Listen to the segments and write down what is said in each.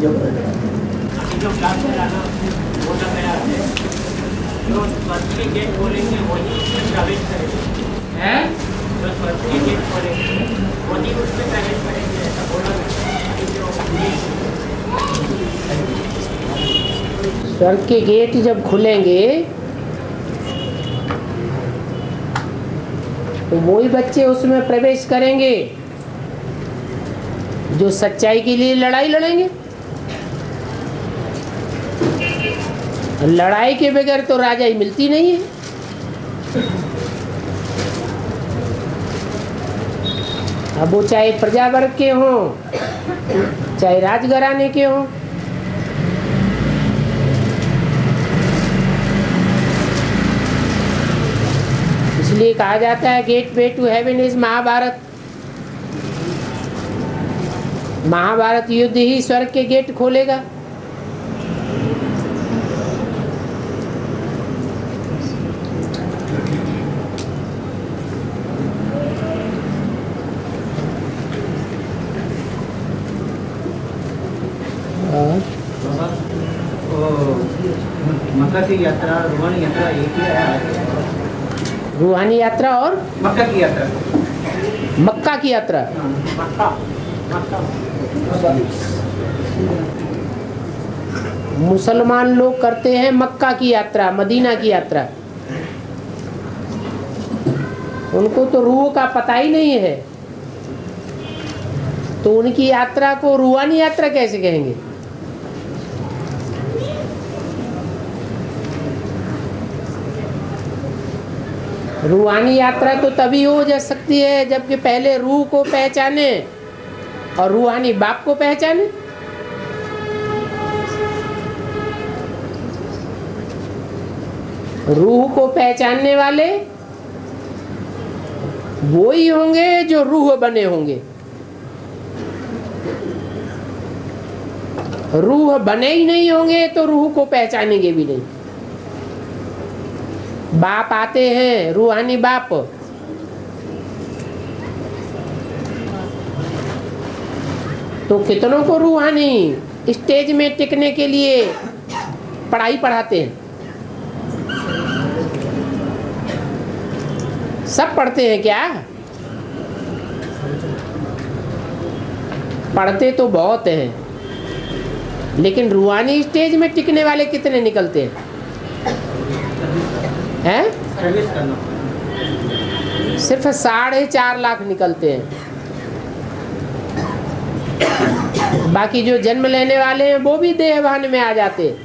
अभी जो क्लास में आना वो लग गया है, जो स्वर्ग के गेट खोलेंगे वही उसमें प्रवेश करेंगे हैं, जो स्वर्ग के गेट खोलेंगे वही उसमें प्रवेश करेंगे, ऐसा बोला है। स्वर्ग के गेट जब खुलेंगे तो वही बच्चे उसमें प्रवेश करेंगे जो सच्चाई के लिए लड़ाई लड़ेंगे। लड़ाई के बगैर तो राजाई मिलती नहीं है। अब वो चाहे प्रजा वर्ग के हों चाहे राजघराने के हों। इसलिए कहा जाता है gateway to heaven is Mahabharat. Mahabharat युद्ध ही स्वर्ग के गेट खोलेगा। मक्का की यात्रा, रूहानी यात्रा एक ही है। रूहानी यात्रा और मक्का की यात्रा, मक्का की यात्रा। मुसलमान लोग करते हैं मक्का की यात्रा, मदीना की यात्रा। उनको तो रूह का पता ही नहीं है, तो उनकी यात्रा को रूहानी यात्रा कैसे कहेंगे? रूहानी यात्रा तो तभी हो जा सकती है जबकि पहले रूह को पहचाने और रूहानी बाप को पहचाने। रूह को पहचानने वाले वो ही होंगे जो रूह बने होंगे। रूह बने ही नहीं होंगे तो रूह को पहचानेंगे भी नहीं। बाप आते हैं, रूहानी बाप, तो कितनों को रूहानी स्टेज में टिकने के लिए पढ़ाई पढ़ाते हैं। सब पढ़ते हैं क्या? पढ़ते तो बहुत हैं, लेकिन रूहानी स्टेज में टिकने वाले कितने निकलते हैं? हैं? सिर्फ 4.5 लाख निकलते हैं। बाकी जो जन्म लेने वाले हैं वो भी देहभान में आ जाते हैं।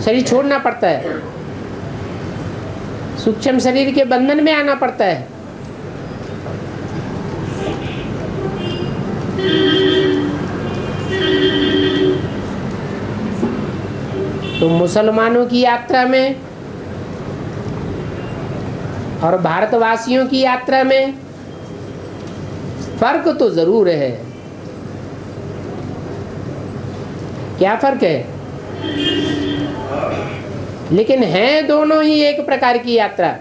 शरीर छोड़ना पड़ता है, सूक्ष्म शरीर के बंधन में आना पड़ता है। तो मुसलमानों की यात्रा में और भारतवासियों की यात्रा में फर्क तो जरूर है। क्या फर्क है? लेकिन हैं दोनों ही एक प्रकार की यात्रा,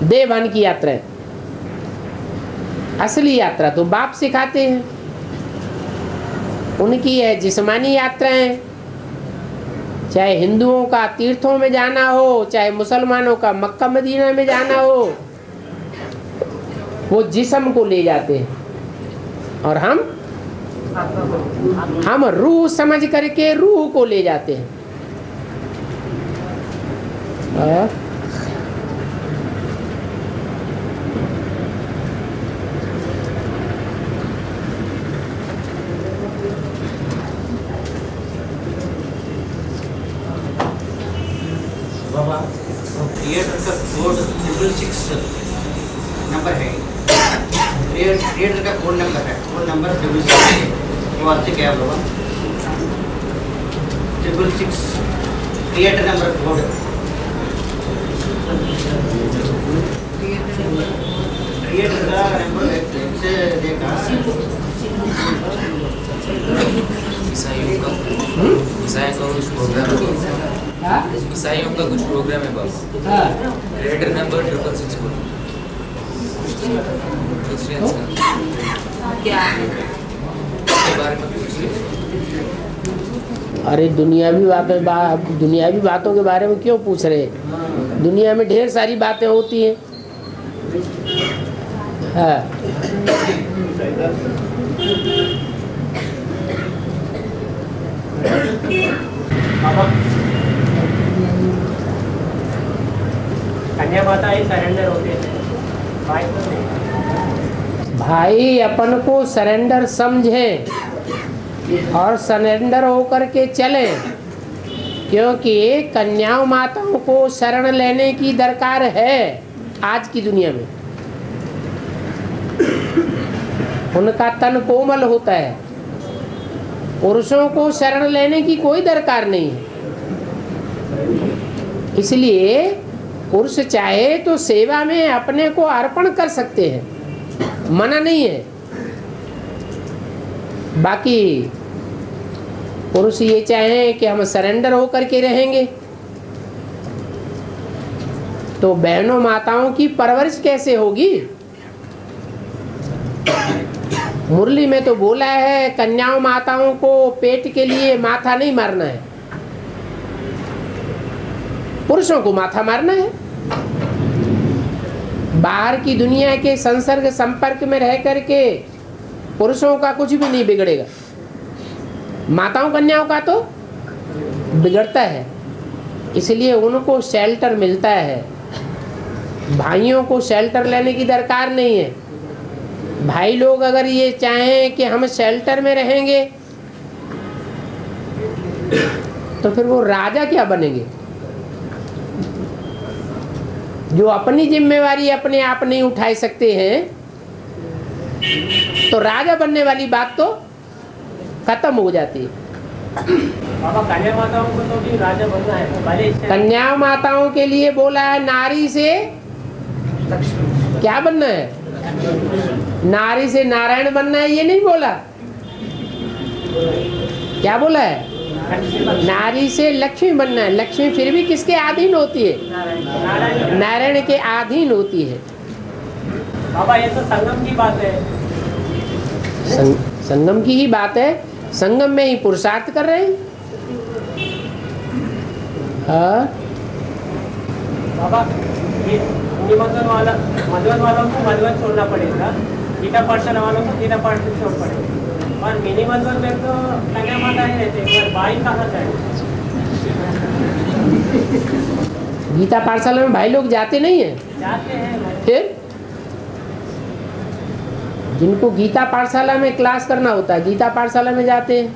देवभान की यात्रा है। असली यात्रा तो बाप सिखाते हैं, उनकी है जिस्मानी यात्राएं। चाहे हिंदुओं का तीर्थों में जाना हो, चाहे मुसलमानों का मक्का मदीना में जाना हो, वो जिस्म को ले जाते हैं और हम रूह समझ करके रूह को ले जाते हैं। थिएटर का कोड 666 नंबर है। थिएटर का कोड नंबर है, कोड नंबर 666 वो आपसे क्या होगा? 666 थिएटर नंबर कोड। थिएटर का नंबर से देखा ईसाइयों का कुछ प्रोग्राम है, ईसाइयों का कुछ प्रोग्राम है बस। थिएटर नंबर 666 क्या है के बारे में पूछ रहे? अरे दुनियावी बातों के बारे में क्यों पूछ रहे? दुनिया में ढेर सारी बातें होती हैं। हाँ, बाबा कन्या माता ही सरेंडर होते हैं, भाई तो नहीं। भाई अपन को सरेंडर समझें और सरेंडर होकर के चलें, क्योंकि कन्याओं माताओं को शरण लेने की दरकार है आज की दुनिया में। उनका तन कोमल होता है, पुरुषों को शरण लेने की कोई दरकार नहीं है। इसलिए पुरुष चाहे तो सेवा में अपने को अर्पण कर सकते हैं, मना नहीं है। बाकी पुरुष ये चाहें कि हम सरेंडर होकर के रहेंगे, तो बहनों माताओं की परवरिश कैसे होगी? मुरली में तो बोला है कन्याओं माताओं को पेट के लिए माथा नहीं मारना है, पुरुषों को माथा मारना है। बाहर की दुनिया के संसर्ग संपर्क में रह करके पुरुषों का कुछ भी नहीं बिगड़ेगा, माताओं कन्याओं का तो बिगड़ता है। इसलिए उनको शेल्टर मिलता है, भाइयों को शेल्टर लेने की दरकार नहीं है। भाई लोग अगर ये चाहें कि हम शेल्टर में रहेंगे तो फिर वो राजा क्या बनेंगे? जो अपनी जिम्मेवारी अपने आप नहीं उठा सकते हैं, तो राजा बनने वाली बात तो खत्म हो जाती है। बाबा कन्या माताओं को तो भी राजा बनना है, तो भले इससे कन्या माताओं के लिए बोला है नारी से क्या बनना है? नारी से नारायण बनना है, ये नहीं बोला। क्या बोला है? नारी से लक्ष्मी बनना है। लक्ष्मी फिर भी किसके अधीन होती है? नारायण के अधीन होती है। बाबा ये तो संगम की बात है। संगम की ही बात है, संगम में ही पुरुषार्थ कर रहे हैं। हाँ बाबा ये मधुवन वालों को मधुवन छोड़ना पड़ेगा, गीता पाठशाला वालों को गीता पाठशाला छोड़ पड़ेगा, और मिनी मधुवन में तो कन्या माता ही रहते हैं, पर भाई कहाँ जाए? गीता पाठशाला में भाई लोग जाते नहीं हैं। जाते हैं फिर जिनको गीता पाठशाला में क्लास करना होता है गीता पाठशाला में जाते हैं,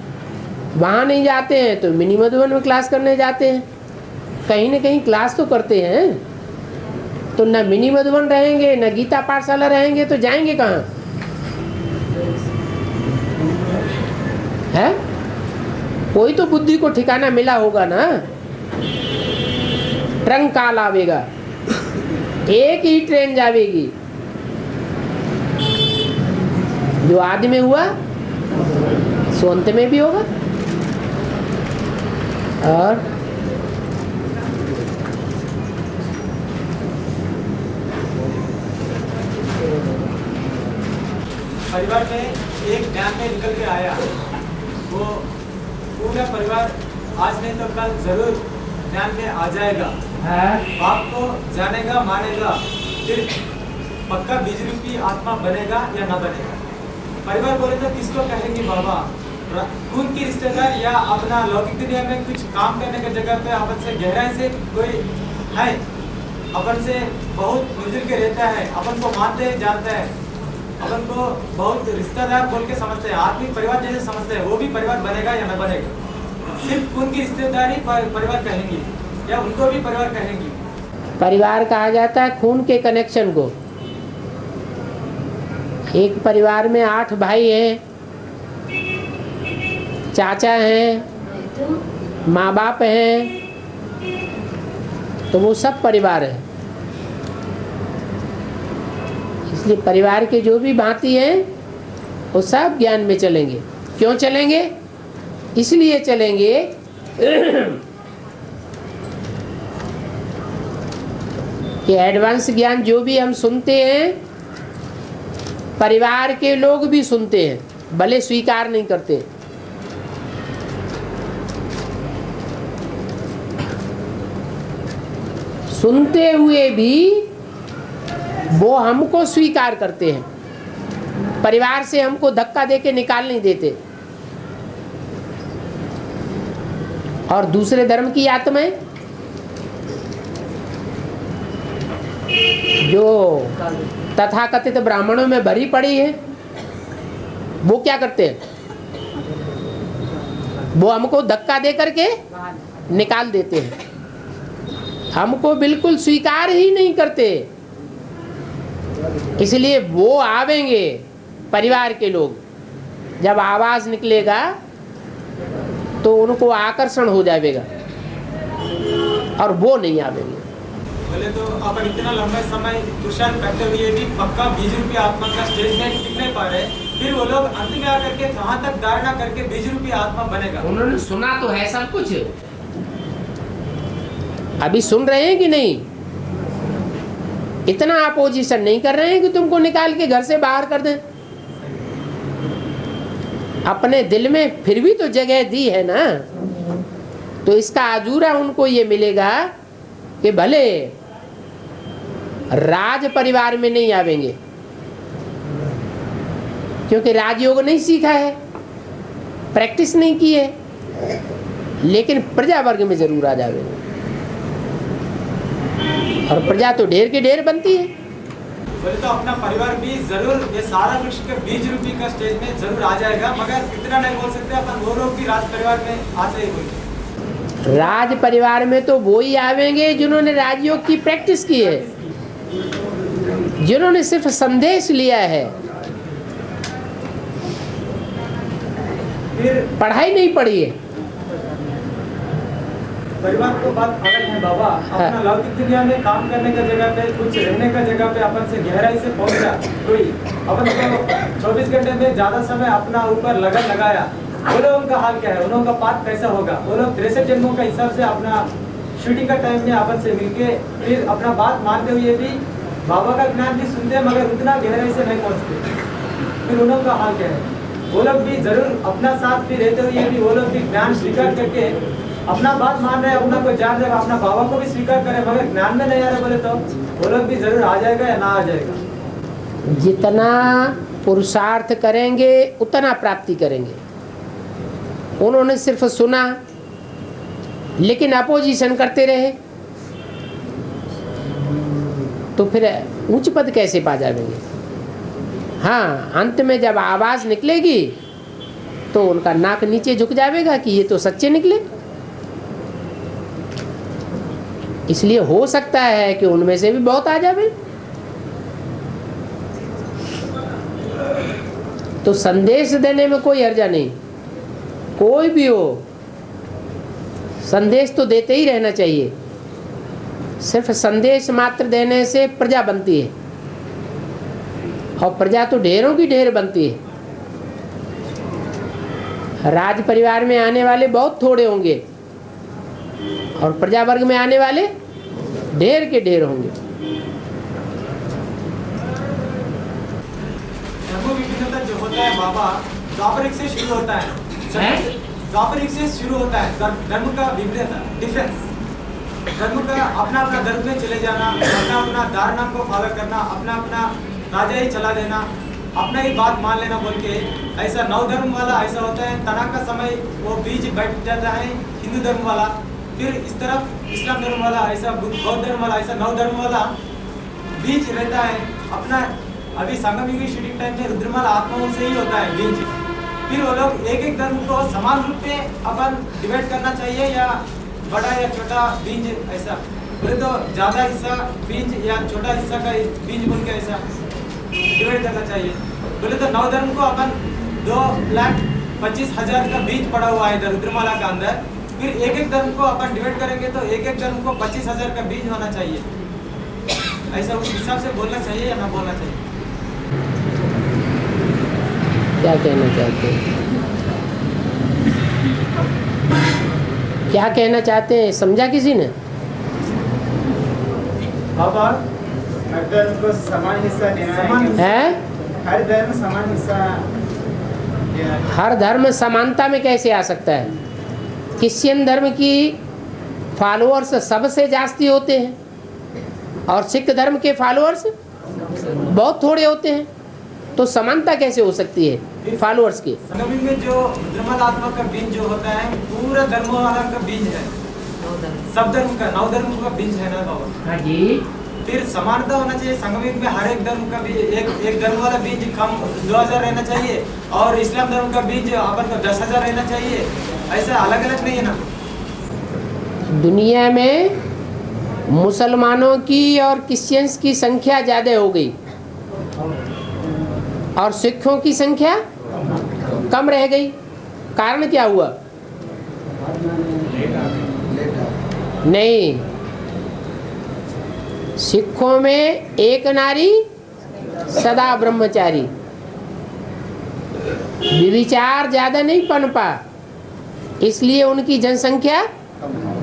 वहाँ नहीं जाते हैं तो मिनी मधुवन में क्लास करने जाते हैं। कहीं न कहीं क्लास तो करते हैं। तो न मिनी मधुवन रहेंगे न गीता पाठशाला रहेंगे तो जाएंगे कहाँ? है कोई तो बुद्धि को ठिकाना मिला होगा ना। ट्रंक काल आवेगा, एक ही ट्रेन जावेगी। जो आदि में हुआ सो अंत में भी होगा। और परिवार में एक ध्यान में निकल के आया, वो पूरा परिवार आज नहीं तो कल जरूर ध्यान में आ जाएगा। बाप को जानेगा मानेगा, फिर पक्का बिजली की आत्मा बनेगा या ना बनेगा। परिवार बोले तो किसको कहेंगे बाबा? खून की रिश्तेदार या अपना लौकिक दुनिया में कुछ काम करने की जगह पे अपन से गहराई से कोई है, अपन से बहुत मिलजुल के रहता है, अपन को मानते हैं जानता है, अपन को बहुत रिश्तेदार बोल के समझते हैं, आत्मिक परिवार जैसे समझते हैं, वो भी परिवार बनेगा या न बनेगा? सिर्फ खून की रिश्तेदारी परिवार कहेंगी या उनको भी परिवार कहेंगी? परिवार कहा जाता है खून के कनेक्शन को। एक परिवार में 8 भाई हैं, चाचा हैं, माँ बाप हैं, तो वो सब परिवार है। इसलिए परिवार के जो भी भांति हैं वो सब ज्ञान में चलेंगे। क्यों चलेंगे? इसलिए चलेंगे कि एडवांस ज्ञान जो भी हम सुनते हैं परिवार के लोग भी सुनते हैं, भले स्वीकार नहीं करते। सुनते हुए भी वो हमको स्वीकार करते हैं, परिवार से हमको धक्का देके निकाल नहीं देते। और दूसरे धर्म की आत्माएं जो तथाकथित ब्राह्मणों में भरी पड़ी है, वो क्या करते हैं? वो हमको धक्का दे करके निकाल देते हैं, हमको बिल्कुल स्वीकार ही नहीं करते। इसलिए वो आवेंगे परिवार के लोग, जब आवाज निकलेगा तो उनको आकर्षण हो जाएगा और वो नहीं आवेंगे। बोले तो अपन इतना लंबा समय पुरुषार्थ करते हुए भी पक्का 20 रूपी आत्मा का स्टेज में टिक नहीं पा रहे, फिर वो लोग अंत में आकर के कहाँ तक धारणा करके 20 रूपी आत्मा बनेगा? उन्होंने सुना तो है सब कुछ, अभी सुन रहे हैं कि नहीं? इतना अपोजिशन नहीं कर रहे हैं कि तुमको निकाल के घर से बाहर कर दें। अपने दिल में फिर भी तो जगह दी है ना, तो इसका अजूरा उनको ये मिलेगा कि भले राज परिवार में नहीं आवेंगे, क्योंकि राजयोग नहीं सीखा है, प्रैक्टिस नहीं की है, लेकिन प्रजा वर्ग में जरूर आ जावेंगे। और प्रजा तो ढेर के ढेर बनती है। बोले तो अपना परिवार भी जरूर ये सारा वृक्ष के 20 रूपी का स्टेज में जरूर आ जाएगा, मगर इतना नहीं बोल सकते अपन वो लोग भी राज परिवार में आते ही बोलते। राज परिवार में तो वो ही आवेंगे जिन्होंने राजयोग की प्रैक्टिस की है, जिन्होंने सिर्फ संदेश लिया है, फिर पढ़ाई नहीं पढ़ी है। परिवार को बात अलग है बाबा, अपना लौकिक दुनिया में काम करने का जगह पे, कुछ रहने का जगह पे अपन से गहराई से पहुंचा कोई, अपन को 24 घंटे में ज्यादा समय अपना ऊपर लगन लगाया, वो लोगों का हाल क्या है? उन लोगों का पाठ कैसा होगा? वो लोग 63 जन्मों का हिसाब से अपना शूटिंग का टाइम में अपन से मिलके फिर अपना बात मानते हुए भी बाबा का ज्ञान भी सुनते हैं, मगर उतना गहराई से नहीं पहुँचते, फिर उन लोगों का हाल क्या है? वो लोग भी जरूर अपना साथ भी रहते हुए भी वो लोग भी ज्ञान स्वीकार करके अपना बात मान रहे हैं, अपना को जान रहे हैं, अपना बाबा को भी स्वीकार करें, मगर ज्ञान में नहीं आ रहे बोले तो वो लोग भी जरूर आ जाएगा या ना आ जाएगा? जितना पुरुषार्थ करेंगे उतना प्राप्ति करेंगे। उन्होंने सिर्फ सुना लेकिन अपोजिशन करते रहे, तो फिर उच्च पद कैसे पा जाएंगे? हाँ, अंत में जब आवाज निकलेगी तो उनका नाक नीचे झुक जाएगा कि ये तो सच्चे निकले। इसलिए हो सकता है कि उनमें से भी बहुत आ जावे। तो संदेश देने में कोई हर्जा नहीं, कोई भी हो संदेश तो देते ही रहना चाहिए। सिर्फ संदेश मात्र देने से प्रजा बनती है, और प्रजा तो ढेरों की ढेर बनती है। राज परिवार में आने वाले बहुत थोड़े होंगे और प्रजा वर्ग में आने वाले ढेर के ढेर होंगे। धर्म विभिन्नता जो होता है बाबा, द्वापरिक से शुरू होता है, द्वापरिक से शुरू होता है धर्म का विभिन्नता, डिफरेंस। धर्म का अपना अपना धर्म में चले जाना, अपना अपना धारणा को फॉलो करना, अपना अपना राजा ही चला देना, अपना ही बात मान लेना बोल के, ऐसा नव धर्म वाला ऐसा होता है, तना का समय वो बीज बैठ जाता है हिंदू धर्म वाला, फिर इस तरफ इस्लाम धर्म वाला ऐसा, बौद्ध धर्म वाला ऐसा, नव धर्म वाला बीज रहता है अपना। अभी संगम युगी शूटिंग टाइम में रुद्रमाला आत्माओं से ही होता है बीज। फिर वो लोग एक एक धर्म को समान रूप में अपन डिवाइड करना चाहिए, या बड़ा या छोटा बीज ऐसा बोले तो ज़्यादा हिस्सा बीज या छोटा हिस्सा का बीज बोल के ऐसा डिवाइड करना चाहिए। बोले तो नव धर्म को अपन 2,25,000 का बीज पड़ा हुआ है इधर रुद्रमाला का अंदर, फिर एक एक धर्म को अपन डिवाइड करेंगे तो एक एक धर्म को 25,000 का बीज होना चाहिए। ऐसा उस हिसाब से बोलना चाहिए या ना बोलना चाहिए? क्या कहना चाहते हैं? क्या कहना चाहते हैं, समझा किसी ने? बाबा अगर उनको समान हिस्सा देना है हर धर्म समान हिस्सा हर धर्म समानता में कैसे आ सकता है? क्रिश्चियन धर्म की फॉलोअर्स सबसे जास्ती होते हैं और सिख धर्म के फॉलोअर्स बहुत थोड़े होते हैं, तो समानता कैसे हो सकती है फॉलोअर्स की? संगम में जो रुद्रमलात्मक का बीज जो होता है पूरा धर्म वाला का बीज है, सब धर्म का 9 धर्म का बीज है ना बाबा। हाँ जी। फिर समानता होना चाहिए संगम में, हर एक धर्म का बीज, एक धर्म वाला बीज कम 2000 रहना चाहिए और इस्लाम धर्म का बीज अपन को 10,000 रहना चाहिए, ऐसा अलग अलग नहीं है ना। दुनिया में मुसलमानों की और क्रिश्चियंस की संख्या ज़्यादा हो गई और सिखों की संख्या कम रह गई। कारण क्या हुआ? नहीं, सिखों में एक नारी सदा ब्रह्मचारी, विचार ज़्यादा नहीं पनपा, इसलिए उनकी जनसंख्या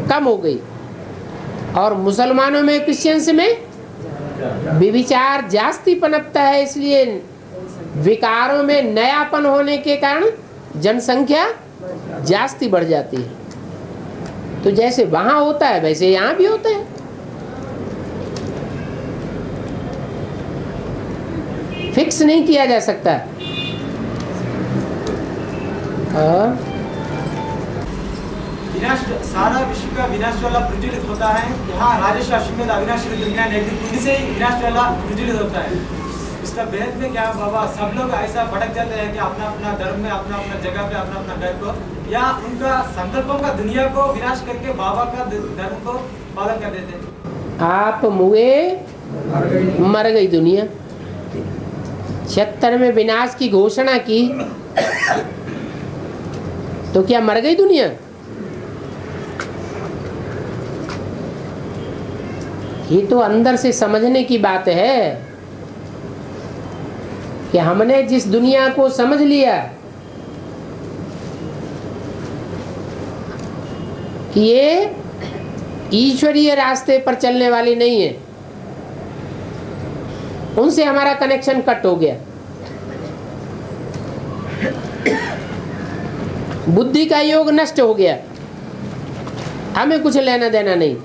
कम हो गई। और मुसलमानों में क्रिश्चियंस में विचार जास्ती पनपता है, इसलिए विकारों में नयापन होने के कारण जनसंख्या जास्ती बढ़ जाती है। तो जैसे वहाँ होता है वैसे यहाँ भी होता है। फिक्स नहीं किया जा सकता। विनाश, सारा विश्व का विनाश वाला प्रज्वलित होता है। यहाँ राजेश राशि में अविनाशी रुद्रज्ञान एक कुंड से ही विनाश वाला प्रज्वलित होता है। इसका भेद में क्या बाबा, सब लोग ऐसा भटक जाते हैं कि अपना अपना धर्म में, अपना अपना जगह पे, अपना अपना घर को, या उनका संकल्पों का दुनिया को विनाश करके बाबा का धर्म को पालन कर देते हैं। आप मुए मर गई दुनिया। 76 में विनाश की घोषणा की तो क्या मर गई दुनिया? ये तो अंदर से समझने की बात है कि हमने जिस दुनिया को समझ लिया कि ये ईश्वरीय रास्ते पर चलने वाली नहीं है, उनसे हमारा कनेक्शन कट हो गया। बुद्धि का योग नष्ट हो गया, हमें कुछ लेना देना नहीं।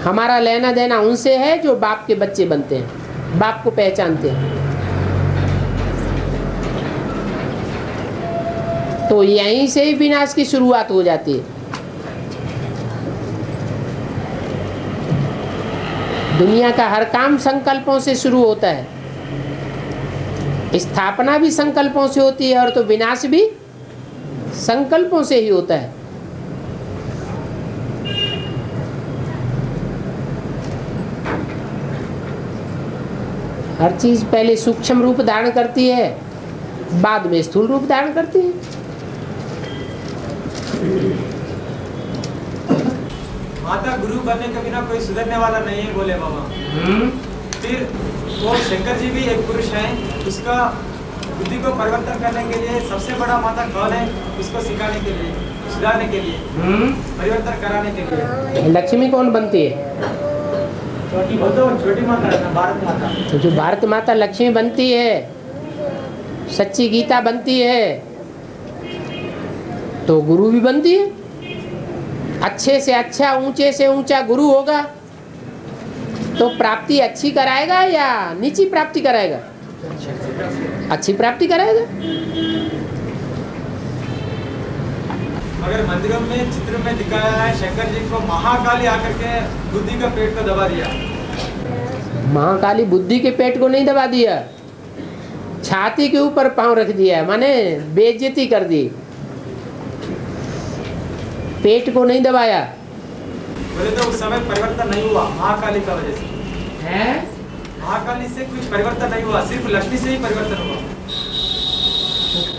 हमारा लेना देना उनसे है जो बाप के बच्चे बनते हैं, बाप को पहचानते हैं। तो यहीं से ही विनाश की शुरुआत हो जाती है। दुनिया का हर काम संकल्पों से शुरू होता है, स्थापना भी संकल्पों से होती है और तो विनाश भी संकल्पों से ही होता है। हर चीज पहले सूक्ष्म रूप धारण करती है, बाद में स्थूल रूप धारण करती है। माता गुरु बनने के बिना कोई सुधरने वाला नहीं है, बोले बाबा। फिर वो शंकर जी भी एक पुरुष हैं, उसका बुद्धि को परिवर्तन करने के लिए सबसे बड़ा माता कौन है? उसको सिखाने के लिए, सुधारने के लिए, परिवर्तन कराने के लिए लक्ष्मी कौन बनती है? छोटी माता है ना, भारत माता। तो जो भारत माता लक्ष्मी बनती है, सच्ची गीता बनती है, तो गुरु भी बनती है। अच्छे से अच्छा, ऊंचे से ऊंचा गुरु होगा तो प्राप्ति अच्छी कराएगा या नीची प्राप्ति कराएगा? अच्छी प्राप्ति कराएगा। अगर मंदिरों में चित्र में दिखाया है शंकर जी को महाकाली आकर के बुद्धि का पेट को दबा दिया। महाकाली बुद्धि के पेट को नहीं दबा दिया, छाती के ऊपर पांव रख दिया, माने बेइज्जती कर दी, पेट को नहीं दबाया। बोले तो उस समय परिवर्तन नहीं हुआ महाकाली का वजह से है? महाकाली से कुछ परिवर्तन नहीं हुआ, सिर्फ लक्ष्मी से ही परिवर्तन हुआ।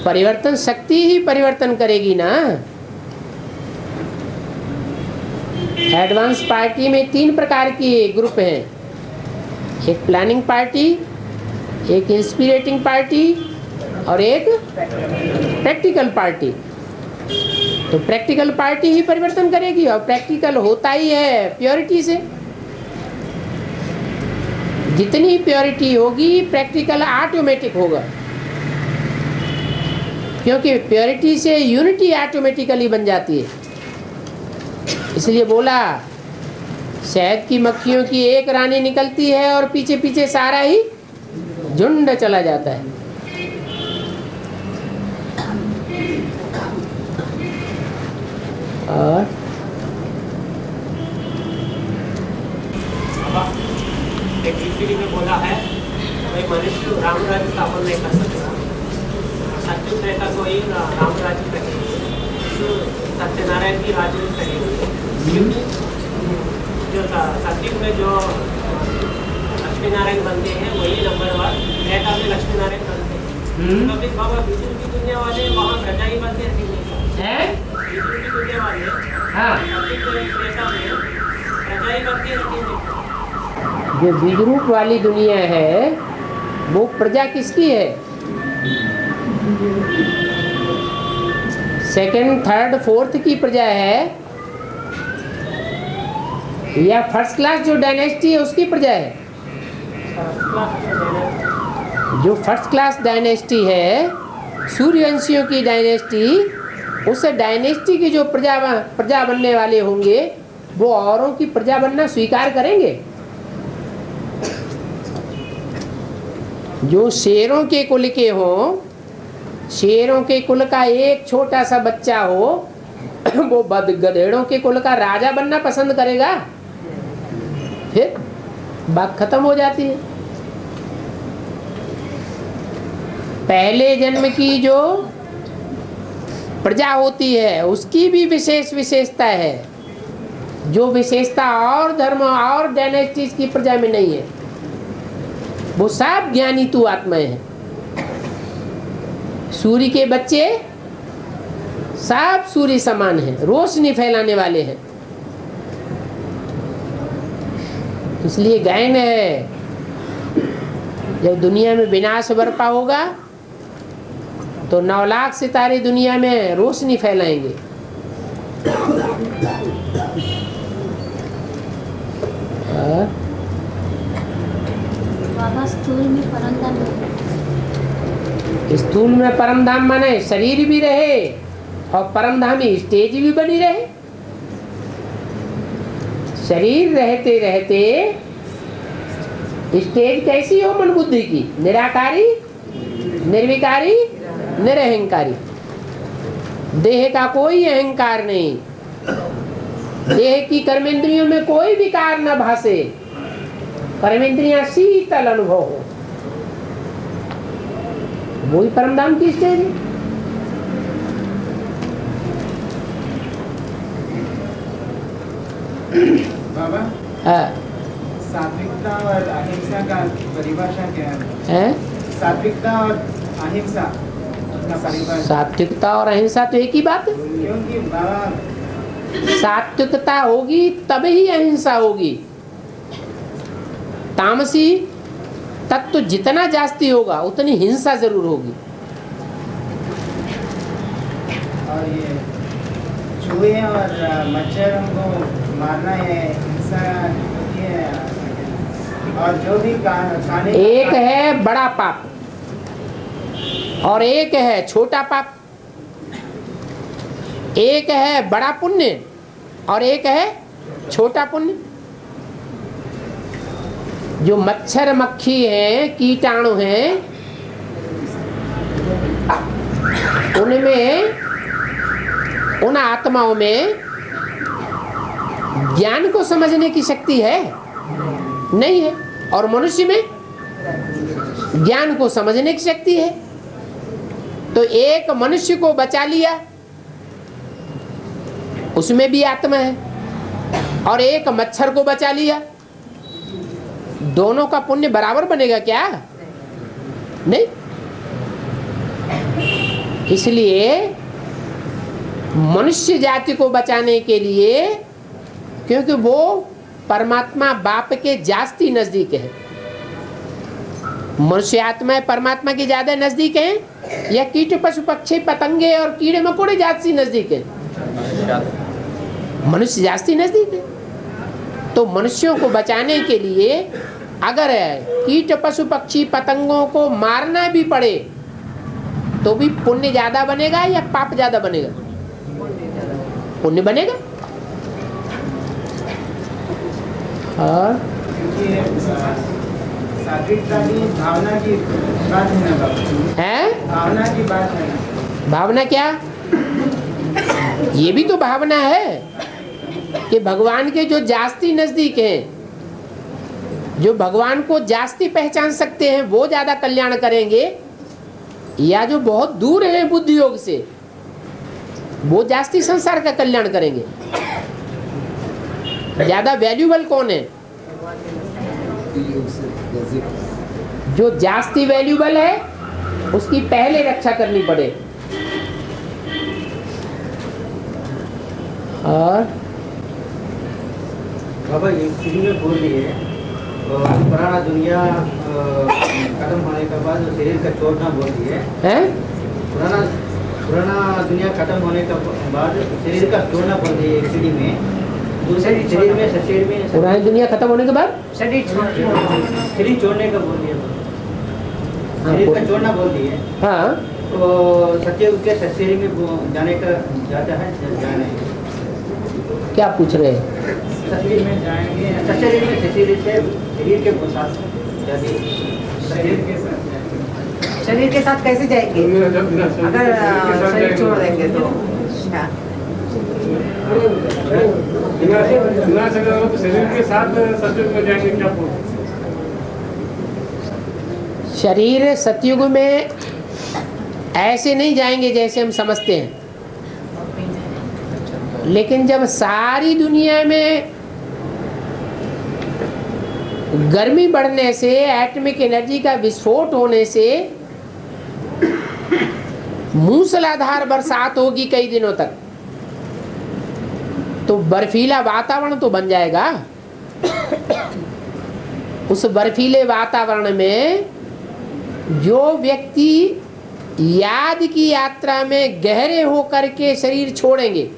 परिवर्तन शक्ति ही परिवर्तन करेगी ना। एडवांस पार्टी में 3 प्रकार की ग्रुप हैं, एक प्लानिंग पार्टी, एक इंस्पिरेटिंग पार्टी और एक प्रैक्टिकल पार्टी। तो प्रैक्टिकल पार्टी ही परिवर्तन करेगी और प्रैक्टिकल होता ही है प्योरिटी से। जितनी प्योरिटी होगी प्रैक्टिकल ऑटोमेटिक होगा, क्योंकि प्योरिटी से यूनिटी ऑटोमेटिकली बन जाती है। इसलिए बोला शहद की मक्खियों की एक रानी निकलती है और पीछे पीछे सारा ही झुंड चला जाता है। और एक जीपीडी में बोला है भाई मनुष्य राम राज्य स्थापन नहीं कर सकता, सत्य त्रेता को ही राम राज्य कहेंगे, सत्यनारायण की राज्य कहेंगे। जो सत्युग में जो लक्ष्मी नारायण बनते हैं वही नंबर 1, त्रेता में लक्ष्मी नारायण बनते हैं। कभी बाबा विष्णु की दुनिया वाले वहाँ प्रजा ही बनते हैं, विष्णु की दुनिया वाले त्रेता में प्रजा ही बनती है। जो बीजरूप वाली दुनिया है वो प्रजा किसकी है? सेकंड, थर्ड, फोर्थ की प्रजा है या फर्स्ट क्लास जो डायनेस्टी है उसकी प्रजा है? जो फर्स्ट क्लास डायनेस्टी है, सूर्यवंशियों की डायनेस्टी, उस डायनेस्टी की जो प्रजा बनने वाले होंगे वो औरों की प्रजा बनना स्वीकार करेंगे? जो शेरों के कुल के हों, शेरों के कुल का एक छोटा सा बच्चा हो वो गधेड़ों के कुल का राजा बनना पसंद करेगा? फिर बात खत्म हो जाती है। पहले जन्म की जो प्रजा होती है उसकी भी विशेषता है, जो विशेषता और धर्म और डायनेस्टीज की प्रजा में नहीं है। वो सब ज्ञानी तू आत्माएं हैं। सूर्य के बच्चे सब सूर्य समान हैं, रोशनी फैलाने वाले हैं। इसलिए गायन है जब दुनिया में विनाश बरपा होगा तो 9 लाख सितारे दुनिया में रोशनी फैलाएंगे। बाबा स्थूल में परमधाम, स्थूल में परमधाम माने शरीर भी रहे और परमधामी स्टेज भी बनी रहे। शरीर रहते रहते स्टेज कैसी हो मन बुद्धि की? निराकारी, निर्विकारी, निरहंकारी। देह का कोई अहंकार नहीं, देह की कर्मेंद्रियों में कोई विकार न भासे, कर्मेंद्रियां शीतल अनुभव हो, वही परमधाम की स्टेज है। बाबा सात्विकता और अहिंसा का परिभाषा क्या है? सात्विकता और अहिंसा का परिभाषा? सात्विकता और अहिंसा तो एक ही बात है। क्योंकि बाबा सात्विकता होगी तभी अहिंसा होगी। तामसी तत्व जितना जास्ती होगा उतनी हिंसा जरूर होगी। और ये चूहे और मच्छरों को मारना है हिंसा होती है। और जो भी खाने एक है बड़ा पाप और एक है छोटा पाप, एक है बड़ा पुण्य और एक है छोटा पुण्य। जो मच्छर मक्खी हैं, कीटाणु हैं, उनमें, उन आत्माओं में ज्ञान को समझने की शक्ति है नहीं है, और मनुष्य में ज्ञान को समझने की शक्ति है। तो एक मनुष्य को बचा लिया, उसमें भी आत्मा है, और एक मच्छर को बचा लिया, दोनों का पुण्य बराबर बनेगा क्या? नहीं। इसलिए मनुष्य जाति को बचाने के लिए, क्योंकि वो परमात्मा बाप के जास्ती नजदीक है, मनुष्य आत्मा परमात्मा के ज्यादा नजदीक है या कीट पशु पक्षी पतंगे और कीड़े मकोड़े जास्ती नजदीक है? मनुष्य जास्ती नजदीक है। तो मनुष्यों को बचाने के लिए अगर कीट पशु पक्षी पतंगों को मारना भी पड़े तो भी पुण्य ज्यादा बनेगा या पाप ज्यादा बनेगा? पुण्य बनेगा। और सात्विकता की भावना की बात है ना बाबा? है भावना की बात है ना? भावना क्या? ये भी तो भावना है कि भगवान के जो जास्ती नजदीक हैं, जो भगवान को जास्ती पहचान सकते हैं, वो ज्यादा कल्याण करेंगे, या जो बहुत दूर हैं बुद्धि योग से, वो जास्ती संसार का कल्याण करेंगे। ज्यादा वैल्यूबल कौन है? जो जास्ती वैल्यूबल है उसकी पहले रक्षा करनी पड़े। और बाबा ये शुरू में बोल रही है पुराना दुनिया खत्म होने के बाद शरीर का छोड़ना बोल रही है। पुराना दुनिया खत्म होने के बाद शरीर का छोड़ना बोल रही है सीढ़ी में। दूसरे शरीर में पुरानी दुनिया खत्म होने के बाद शरीर छोड़ने का बोल रही है। शरीर का छोड़ना बोल रही है। हाँ, तो सत्ययुग के शरीर में जाने का जाता है जाने क्या पूछ रहे हैं? शरीर में जाएंगे, शरीर में शरीर के साथ शरीर के साथ कैसे जाएंगे? अगर शरीर छोड़ देंगे तो शरीर के साथ सतयुग में जाएंगे क्या? शरीर सतयुग में ऐसे नहीं जाएंगे जैसे हम समझते हैं, लेकिन जब सारी दुनिया में गर्मी बढ़ने से, एटॉमिक एनर्जी का विस्फोट होने से मूसलाधार बरसात होगी कई दिनों तक, तो बर्फीला वातावरण तो बन जाएगा। उस बर्फीले वातावरण में जो व्यक्ति याद की यात्रा में गहरे होकर के शरीर छोड़ेंगे,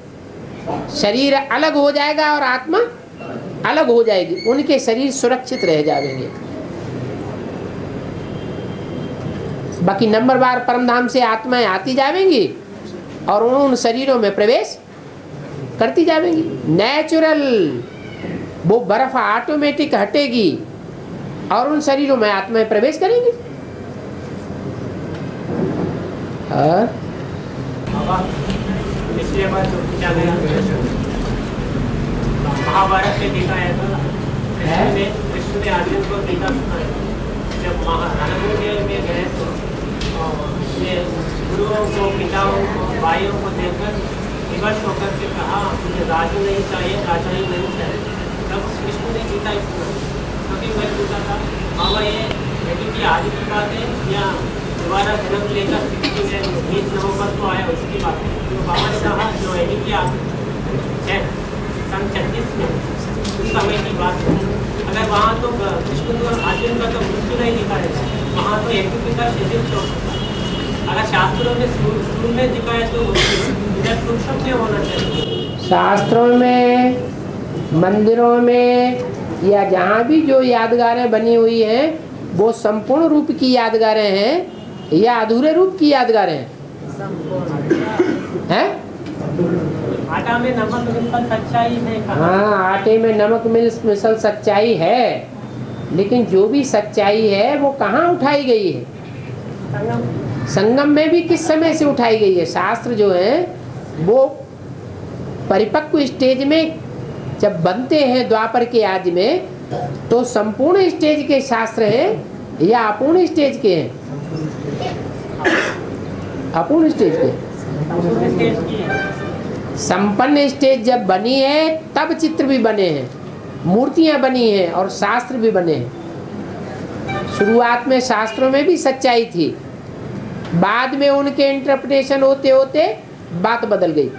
शरीर अलग हो जाएगा और आत्मा अलग हो जाएगी, उनके शरीर सुरक्षित रह जाएंगे। बाकी नंबर बार परमधाम से आत्माएं आती जाएंगी और उन शरीरों में प्रवेश करती जाएंगी। नेचुरल वो बर्फ ऑटोमेटिक हटेगी और उन शरीरों में आत्माएं प्रवेश करेंगी। पिछले बार तो पूछा गया महाभारत में देखा है तो कृष्ण ने अर्जुन को गीता सुनाई। जब रणभूमि में गए तो ये गुरुओं को, पिताओं को, भाइयों को देखकर विवश होकर के कहा मुझे राजू नहीं चाहिए, राजा ही नहीं चाहिए। तब कृष्ण ने गीता सुनाई। क्योंकि मैं पूछा था बाबा ये यदि की आदि की बात है या दोबारा जन्म लेकर सृष्टि में गीत नवंबर को आया उसकी बात है? तो बाबा ने कहा जो यदि की है सन 36 में उस समय की बात है। अगर वहाँ तो कृष्ण और अर्जुन का तो मृत्यु नहीं लिखा है, वहाँ तो एक पिता शरीर छोड़ सकता है। अगर शास्त्रों में शुरू में दिखाया तो इधर सूक्ष्म में होना चाहिए। शास्त्रों में, मंदिरों में या जहाँ भी जो यादगारें बनी हुई हैं वो संपूर्ण रूप की यादगारें हैं या अधूरे रूप की यादगारें हैं? हैं? आटा में नमक मिसल सच्चाई है कहा। हाँ, आटे में नमक मिसल सच्चाई है, लेकिन जो भी सच्चाई है वो कहाँ उठाई गई है? संगम में भी किस समय से उठाई गई है? शास्त्र जो है वो परिपक्व स्टेज में जब बनते हैं द्वापर के आदि में, तो संपूर्ण स्टेज के शास्त्र हैं या अपूर्ण स्टेज के हैं? अपूर्ण स्टेज के। संपन्न स्टेज जब बनी है तब चित्र भी बने हैं, मूर्तियां बनी हैं और शास्त्र भी बने हैं। शुरुआत में शास्त्रों में भी सच्चाई थी, बाद में उनके इंटरप्रिटेशन होते होते बात बदल गई।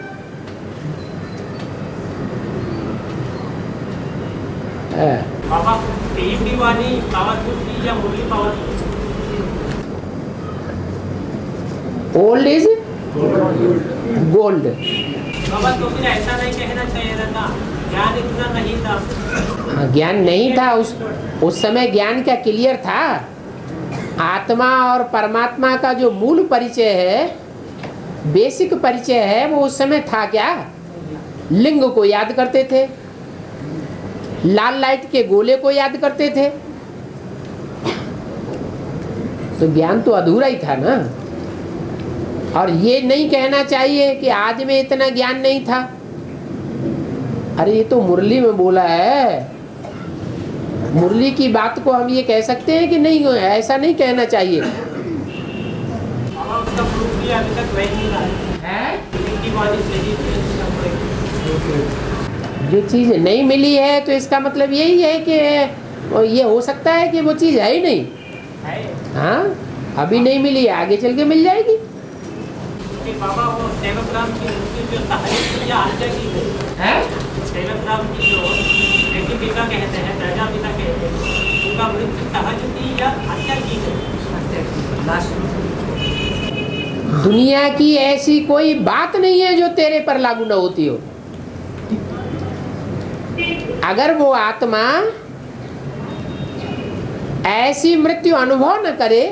बाबा तेजी वाली पावरफुल थी या Murali powerful? Old is gold. बाबा तो फिर ऐसा नहीं कहना चाहिए था ज्ञान इतना नहीं था। हाँ, ज्ञान नहीं था उस समय। ज्ञान क्या क्लियर था? आत्मा और परमात्मा का जो मूल परिचय है, बेसिक परिचय है, वो उस समय था क्या? लिंग को याद करते थे, लाल लाइट के गोले को याद करते थे, तो ज्ञान तो अधूरा ही था ना। और ये नहीं कहना चाहिए कि आज में इतना ज्ञान नहीं था। अरे ये तो मुरली में बोला है। मुरली की बात को हम ये कह सकते हैं कि नहीं, ऐसा नहीं कहना चाहिए। उसका प्रूफ भी अभी तक वही नहीं रहा है। इनकी वादी सही जो चीज़ नहीं मिली है तो इसका मतलब यही है कि ये हो सकता है कि वो चीज़ है ही नहीं है। हाँ, अभी नहीं मिली है, आगे चल के मिल जाएगी। कि बाबा वो सेवक राम की उनकी जो तहरीर हत्या की गई है, सेवक राम की जो बेटी पिता कहते हैं, राजा पिता कहते हैं, उनका मृत्यु सहज थी या हत्या की गई? दुनिया की ऐसी कोई बात नहीं है जो तेरे पर लागू न होती हो। अगर वो आत्मा ऐसी मृत्यु अनुभव न करे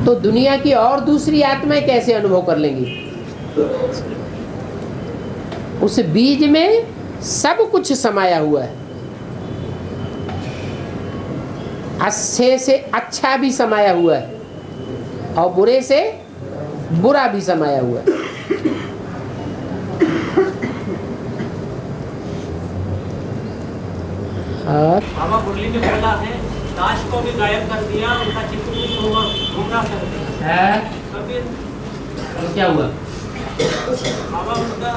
तो दुनिया की और दूसरी आत्माएं कैसे अनुभव कर लेंगी? उस बीज में सब कुछ समाया हुआ है। अच्छे से अच्छा भी समाया हुआ है और बुरे से बुरा भी समाया हुआ है। और बाबा मुरली में बोला है, दास को भी गायब कर दिया, उनका चित्त भी गुमराह कर दिया। तो फिर क्या हुआ? बाबा उनका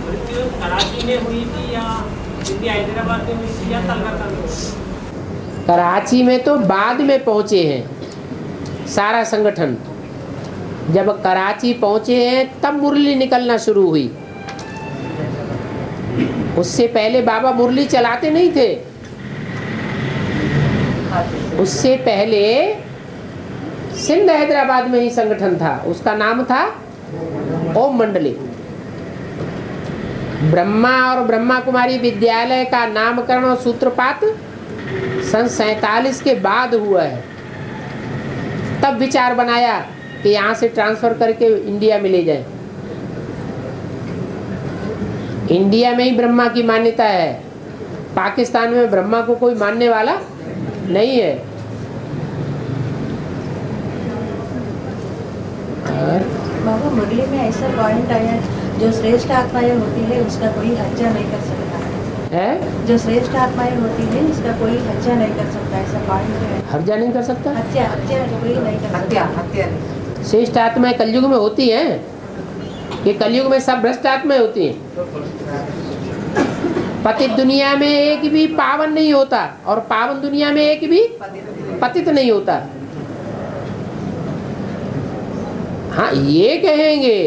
मृत्यु कराची में हुई थी या दिल्ली हैदराबाद में हुई थी या कलकत्ता में? कराची में तो बाद में पहुंचे हैं सारा संगठन। जब कराची पहुंचे हैं तब मुरली निकलना शुरू हुई। उससे पहले बाबा मुरली चलाते नहीं थे। उससे पहले सिंध हैदराबाद में ही संगठन था, उसका नाम था ओम मंडली। ब्रह्मा और ब्रह्मा कुमारी विद्यालय का नामकरण और सूत्रपात सन 47 के बाद हुआ है। तब विचार बनाया कि यहाँ से ट्रांसफर करके इंडिया में ले जाएं। इंडिया में ही ब्रह्मा की मान्यता है, पाकिस्तान में ब्रह्मा को कोई मानने वाला नहीं है। बाबा मुरली में ऐसा पॉइंट आया, जो श्रेष्ठ आत्माएं होती है उसका कोई हत्या नहीं कर सकता है। जो श्रेष्ठ आत्माएं होती है उसका कोई हत्या नहीं कर सकता, ऐसा पॉइंट है। हत्या नहीं कर सकता? हत्या कोई नहीं कर सकता। हत्या नहीं। श्रेष्ठ आत्माएं कलयुग में होती हैं कि कलयुग में सब भ्रष्ट आत्माएं होती हैं? पतित दुनिया में एक भी पावन नहीं होता और पावन दुनिया में एक भी पतित नहीं होता। हाँ, ये कहेंगे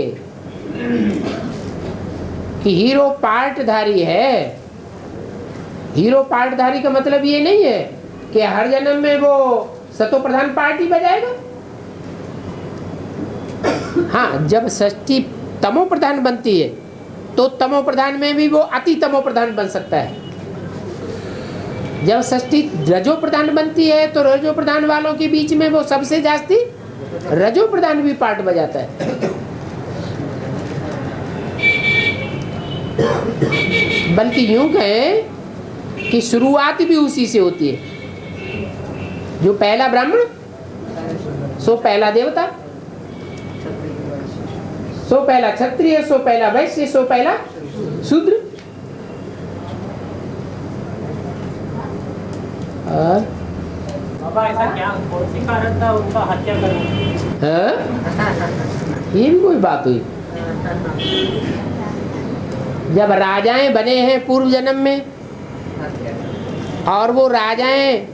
कि हीरो पार्टधारी है। हीरो पार्टधारी का मतलब ये नहीं है कि हर जन्म में वो सतो प्रधान पार्टी बजाएगा। हाँ, जब षष्ठी तमो प्रधान बनती है तो तमो प्रधान में भी वो अति तमो प्रधान बन सकता है। जब षष्ठी रजो प्रधान बनती है तो रजो प्रधान वालों के बीच में वो सबसे जास्ती रजो प्रधान भी पार्ट बजाता है। बल्कि यूं कहें कि शुरुआत भी उसी से होती है। जो पहला ब्राह्मण सो पहला देवता, सो पहला क्षत्रिय, सो पहला वैश्य, सो पहला शूद्र। और बाबा ऐसा क्या कौन सी कारण था उनका हत्या करने? हाँ? ये भी कोई बात हुई? जब राजाएं बने हैं पूर्व जन्म में और वो राजाएं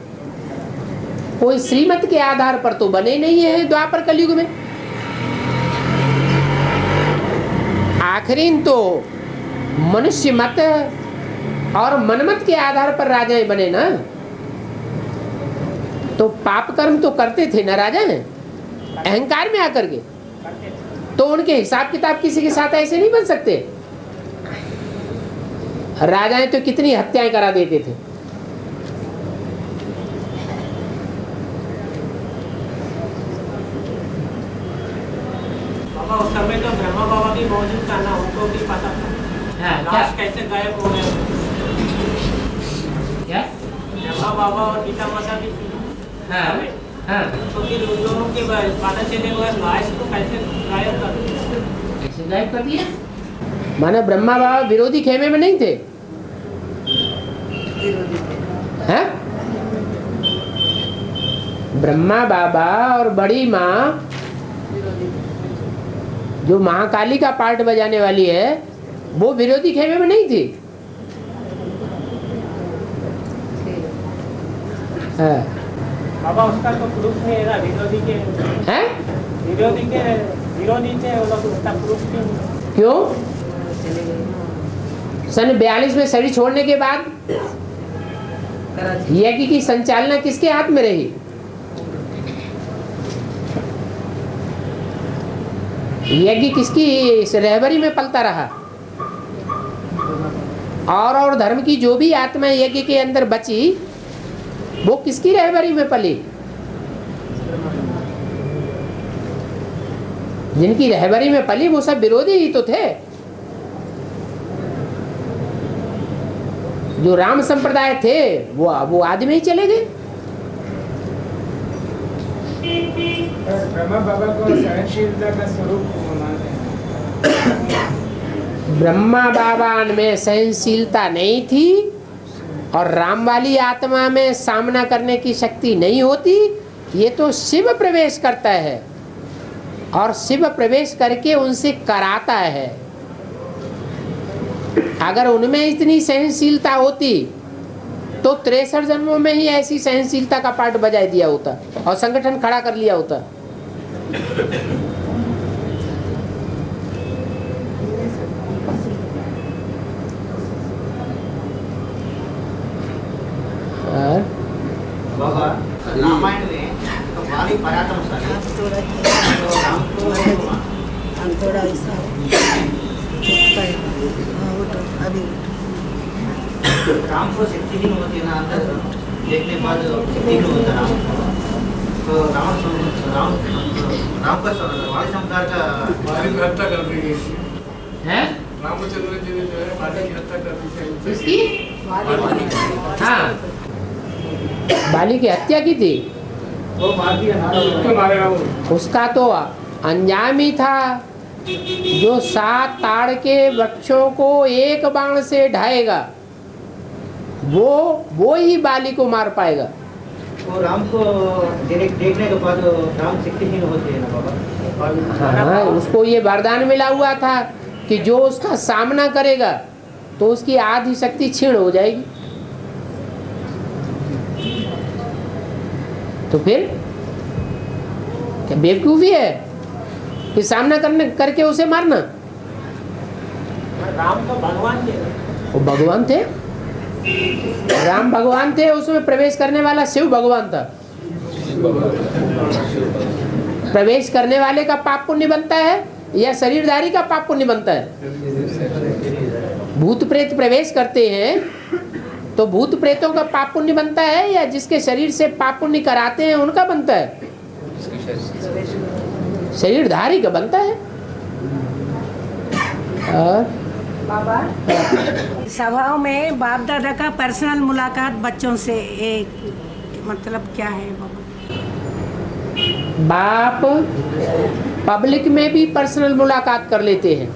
कोई श्रीमत के आधार पर तो बने नहीं है द्वापर कलयुग में। आखिरीन तो मनुष्य मत और मनमत के आधार पर राजाएं बने ना। तो पाप कर्म तो करते थे ना राजाएं, अहंकार में आकर के। तो उनके हिसाब किताब किसी के साथ ऐसे नहीं बन सकते। राजाएं तो कितनी हत्याएं करा देते थे। बाबा उस समय तो ब्रह्मा बाबा भी मौजूद था ना, उनको भी पता था। हाँ, लाश कैसे गायब हो गए? क्या? ब्रह्मा बाबा और गीता माता भी थी। हाँ, हाँ। तो फिर उन दोनों के पता चले हुए लाश को कैसे गायब कर दिया? कैसे गायब कर दिया? माने ब्रह्मा बाबा विरोधी खेमे में नहीं थे? हैं? ब्रह्मा बाबा और बड़ी माँ जो महाकाली का पार्ट बजाने वाली है, वो विरोधी खेमे में नहीं थी। हाँ। बाबा उसका तो प्रूफ नहीं है ना, विरोधी के हैं? विरोधी थे वो लोग, उसका प्रूफ नहीं। क्यों? सन 42 में शरीर छोड़ने के बाद यज्ञ की संचालना किसके हाथ में रही? यज्ञ किसकी रहबरी में पलता रहा? और धर्म की जो भी आत्मा यज्ञ के अंदर बची, वो किसकी रहबरी में पली? जिनकी रहबरी में पली वो सब विरोधी ही तो थे। जो राम संप्रदाय थे वो आदि में ही चले गए। ब्रह्मा बाबा को सहनशीलता का स्वरूप मानते हैं। ब्रह्मा बाबा में सहनशीलता नहीं थी और राम वाली आत्मा में सामना करने की शक्ति नहीं होती। ये तो शिव प्रवेश करता है और शिव प्रवेश करके उनसे कराता है। अगर उनमें इतनी सहनशीलता होती तो 63 जन्मों में ही ऐसी सहनशीलता का पाठ बजा दिया होता और संगठन खड़ा कर लिया होता। बाबा रामायण में तो वाली पराक्रमशाली हम थोड़ा ऐसा अभी राम को शक्तिहीन होती है ना, अंदर देखने के बाद शक्तिहीन होता है राम। तो राम का वाली संप्रदाय का हत्या कर दी गई है। रामचंद्र जी ने जो है बाली की हत्या कर दी थी। किसकी? हाँ, बाली की हत्या की थी। वो मार दिया मारे राम। उसका तो अंजाम ही था, जो 7 ताड़ के वृक्षों को एक बाण से ढाएगा वो ही बाली को मार पाएगा। वो राम को देखने के बाद राम शक्तिहीन होते हैं ना बाबा। हाँ, उसको ये वरदान मिला हुआ था कि जो उसका सामना करेगा तो उसकी आधी शक्ति क्षीण हो जाएगी। तो फिर क्या बेवकूफी है कि सामना करके उसे मारना? राम तो भगवान थे। वो भगवान थे, राम भगवान थे, उसमें प्रवेश करने वाला शिव भगवान था। प्रवेश करने वाले का पाप पुण्य बनता है या शरीरधारी का पाप पुण्य बनता है? भूत प्रेत प्रवेश करते हैं तो भूत प्रेतों का पाप पुण्य बनता है या जिसके शरीर से पाप पुण्य कराते हैं उनका बनता है? शरीरधारी का बनता है। और बाबा सभाओं में बाप दादा का पर्सनल मुलाकात बच्चों से एक मतलब क्या है बाबा? बाप पब्लिक में भी पर्सनल मुलाकात कर लेते हैं।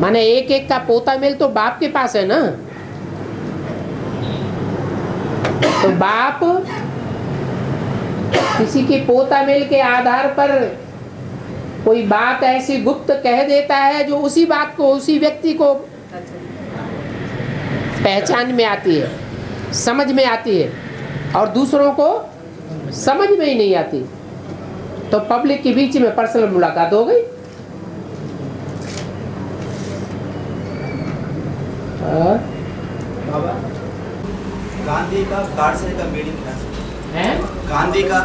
माने एक का पोता मेल तो बाप के पास है ना। तो बाप किसी के पोता मेल के आधार पर कोई बात ऐसी गुप्त कह देता है जो उसी बात को उसी व्यक्ति को पहचान में आती है, समझ में आती है और दूसरों को समझ में ही नहीं आती। तो पब्लिक के बीच में पर्सनल मुलाकात हो गई। बाबा गांधी का गाडसे का मीनिंग क्या है? गांधी का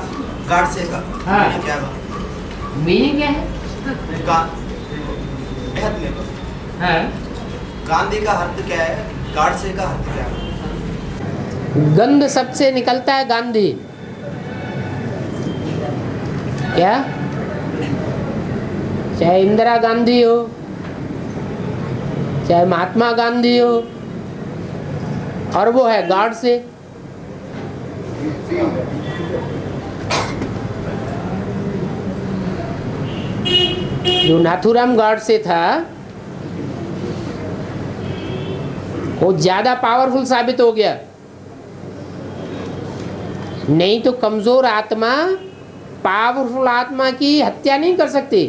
गाडसे का हाँ। मीनिंग क्या है? मीनिंग क्या है? हाँ। गांधी का अर्थ क्या है, गाडसे का अर्थ क्या है? गंध सबसे निकलता है गांधी। क्या? चाहे इंदिरा गांधी हो, चाहे महात्मा गांधी हो, और वो है गाडसे। जो नाथूराम गाडसे था वो ज्यादा पावरफुल साबित हो गया। नहीं तो कमजोर आत्मा पावरफुल आत्मा की हत्या नहीं कर सकती।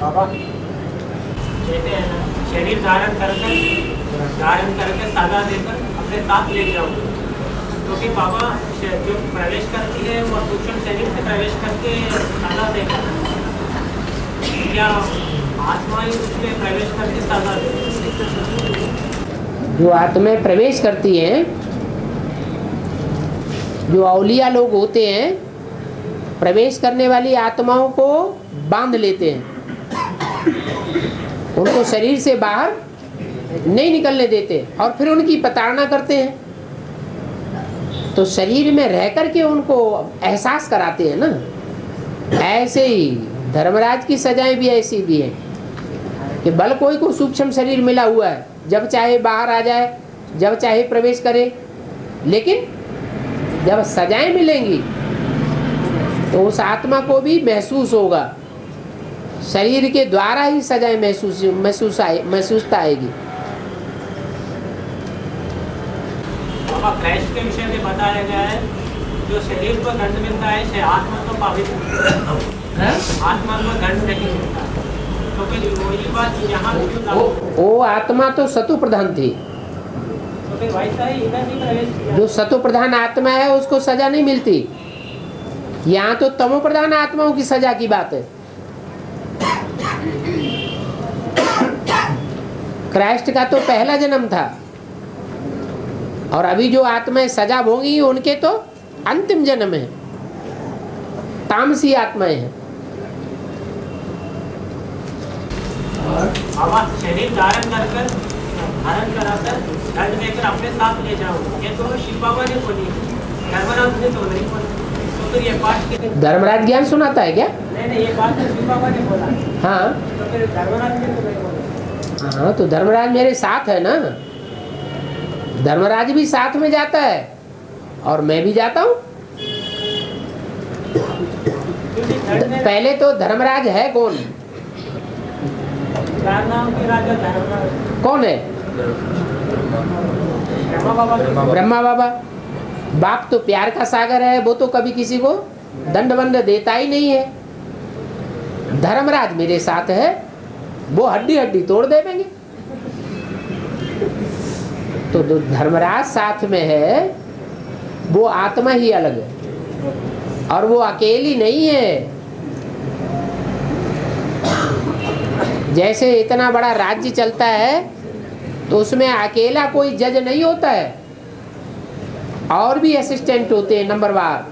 बाबा कहते हैं ना, शरीर धारण करके सादा देकर अपने साथ ले जाओ। क्योंकि बाबा जो प्रवेश करती है वो सूक्ष्म शरीर से प्रवेश करके सादा देकर, क्या आत्मा ही उसमें प्रवेश करके सादा देती? जो आत्माएं प्रवेश करती हैं, जो औलिया लोग होते हैं, प्रवेश करने वाली आत्माओं को बांध लेते हैं, उनको शरीर से बाहर नहीं निकलने देते और फिर उनकी प्रताड़ना करते हैं। तो शरीर में रह करके उनको एहसास कराते हैं ना। ऐसे ही धर्मराज की सजाएं भी ऐसी भी हैं कि बल कोई को सूक्ष्म शरीर मिला हुआ है, जब चाहे बाहर आ जाए, जब चाहे प्रवेश करे। लेकिन जब सजाएं मिलेंगी तो उस आत्मा को भी महसूस होगा, शरीर के द्वारा ही सजाएं महसूसता आएगी। बाबा क्राइस्ट के विषय में बताया गया है, जो शरीर को दंड मिलता है से आत्मा को पवित्र, आत्मा को दंड नहीं मिलता। तो फिर वही बात यहाँ वो आत्मा तो सतु प्रधान थी। तो फिर वैसा ही इधर भी प्रवेश किया। जो सतु प्रधान आत्मा है उसको सजा नहीं मिलती। यहाँ तो तमो प्रधान आत्माओं की सजा की बात है। क्राइस्ट का तो पहला जन्म था और अभी जो आत्माएं सजा भोगी उनके तो अंतिम जन्म है, तामसी आत्माएं हैं। अब शरीर धारण कराकर दंड देकर अपने साथ ले जाओ, ये तो शिव बाबा ने बोली, धर्मराज ने तो नहीं बोला। तो ये बात के धर्मराज ज्ञान सुनाता है क्या? नहीं, ये बात तो शिव बाबा ने बोला। हाँ तो फिर धर्मराज ने तो नहीं बोला। हाँ, तो धर्मराज मेरे साथ है ना। धर्मराज भी साथ में जाता है और मैं भी जाता हूँ। पहले तो धर्मराज है कौन? नाम के राजा धर्मराज कौन है? ब्रह्मा बाबा। बाप तो प्यार का सागर है, वो तो कभी किसी को दंड वंड देता ही नहीं है। धर्मराज मेरे साथ है, वो हड्डी हड्डी तोड़ देंगे। तो जो धर्मराज साथ में है वो आत्मा ही अलग है और वो अकेली नहीं है। जैसे इतना बड़ा राज्य चलता है तो उसमें अकेला कोई जज नहीं होता है, और भी असिस्टेंट होते हैं नंबरवार।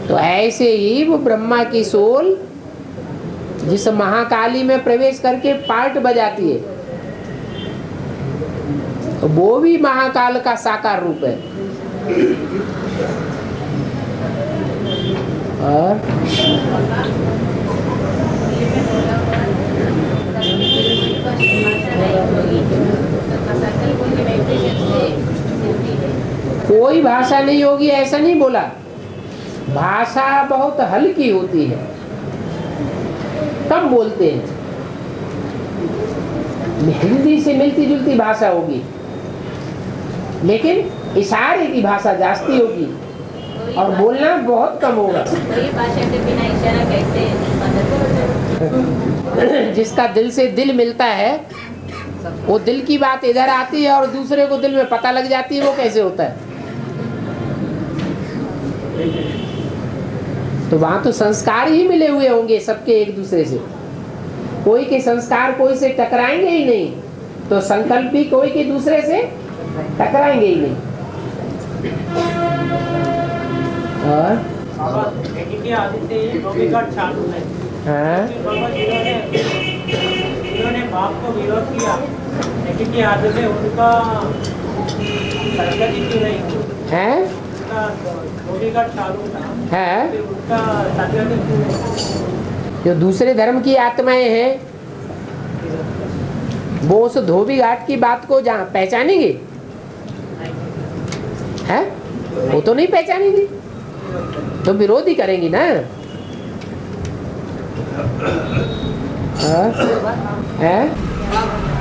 तो ऐसे ही वो ब्रह्मा की सोल जिस महाकाली में प्रवेश करके पार्ट बजाती है, तो वो भी महाकाल का साकार रूप है। और कोई भाषा नहीं होगी ऐसा नहीं बोला। भाषा बहुत हल्की होती है, कम बोलते हैं। हिंदी से मिलती जुलती भाषा होगी, लेकिन इशारे की भाषा जास्ती होगी और बोलना बहुत कम होगा। वही भाषा के बिना इशारा कैसे मदद? जिसका दिल से दिल मिलता है वो दिल की बात इधर आती है और दूसरे को दिल में पता लग जाती है, वो कैसे होता है? तो वहां तो संस्कार ही मिले हुए होंगे सबके एक दूसरे से। कोई के संस्कार कोई से टकराएंगे ही नहीं, तो संकल्प भी कोई के दूसरे से टकराएंगे ही नहीं। और बाबा एक ही आदित्य ये धोबी घाट चालू है। हाँ बाबा जिन्होंने बाप को विरोध किया, एक ही आदित्य उनका सरगति क्यों नहीं हुई? है उनका धोबी घाट चालू था, है फिर उनका सरगति क्यों नहीं हुई? जो दूसरे धर्म की आत्माएं हैं वो उस धोबी घाट की बात को जहाँ पहचानेंगे है, वो तो नहीं पहचानेंगे, तो विरोध ही करेंगी ना। है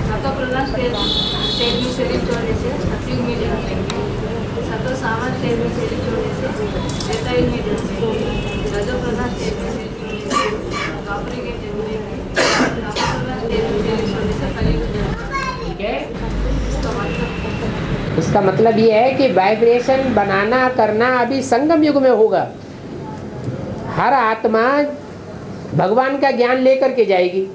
सतोप्रधान स्टेज में शरीर छोड़ने से सतयुग में जन्म लेंगे, सतो सामान्य स्टेज में शरीर छोड़ने से त्रेतायुग में जन्म लेंगे, रजोप्रधान स्टेज में शरीर छोड़ने से द्वापर युग में जन्म लेंगे, तमोप्रधान स्टेज में शरीर छोड़ने से कलयुग में जन्म लेंगे। ठीक है, इसका मतलब इसका मतलब ये है कि वाइब्रेशन बनाना करना अभी संगम युग में होगा। हर आत्मा भगवान का ज्ञान लेकर के जाएगी।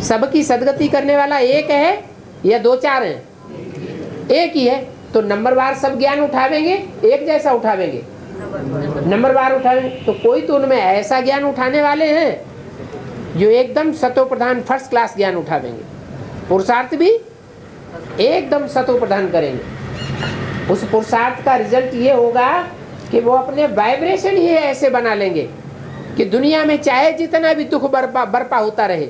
सबकी सदगति करने वाला एक है या दो चार हैं? एक ही है, तो नंबरवार सब ज्ञान उठावेंगे, एक जैसा उठावेंगे, नंबरवार उठावेंगे। तो कोई तो उनमें ऐसा ज्ञान उठाने वाले हैं जो एकदम सतो प्रधान फर्स्ट क्लास ज्ञान उठावेंगे, पुरुषार्थ भी एकदम सतो प्रधान करेंगे। उस पुरुषार्थ का रिजल्ट ये होगा कि वो अपने वाइब्रेशन ही ऐसे बना लेंगे कि दुनिया में चाहे जितना भी दुख बर्पा होता रहे,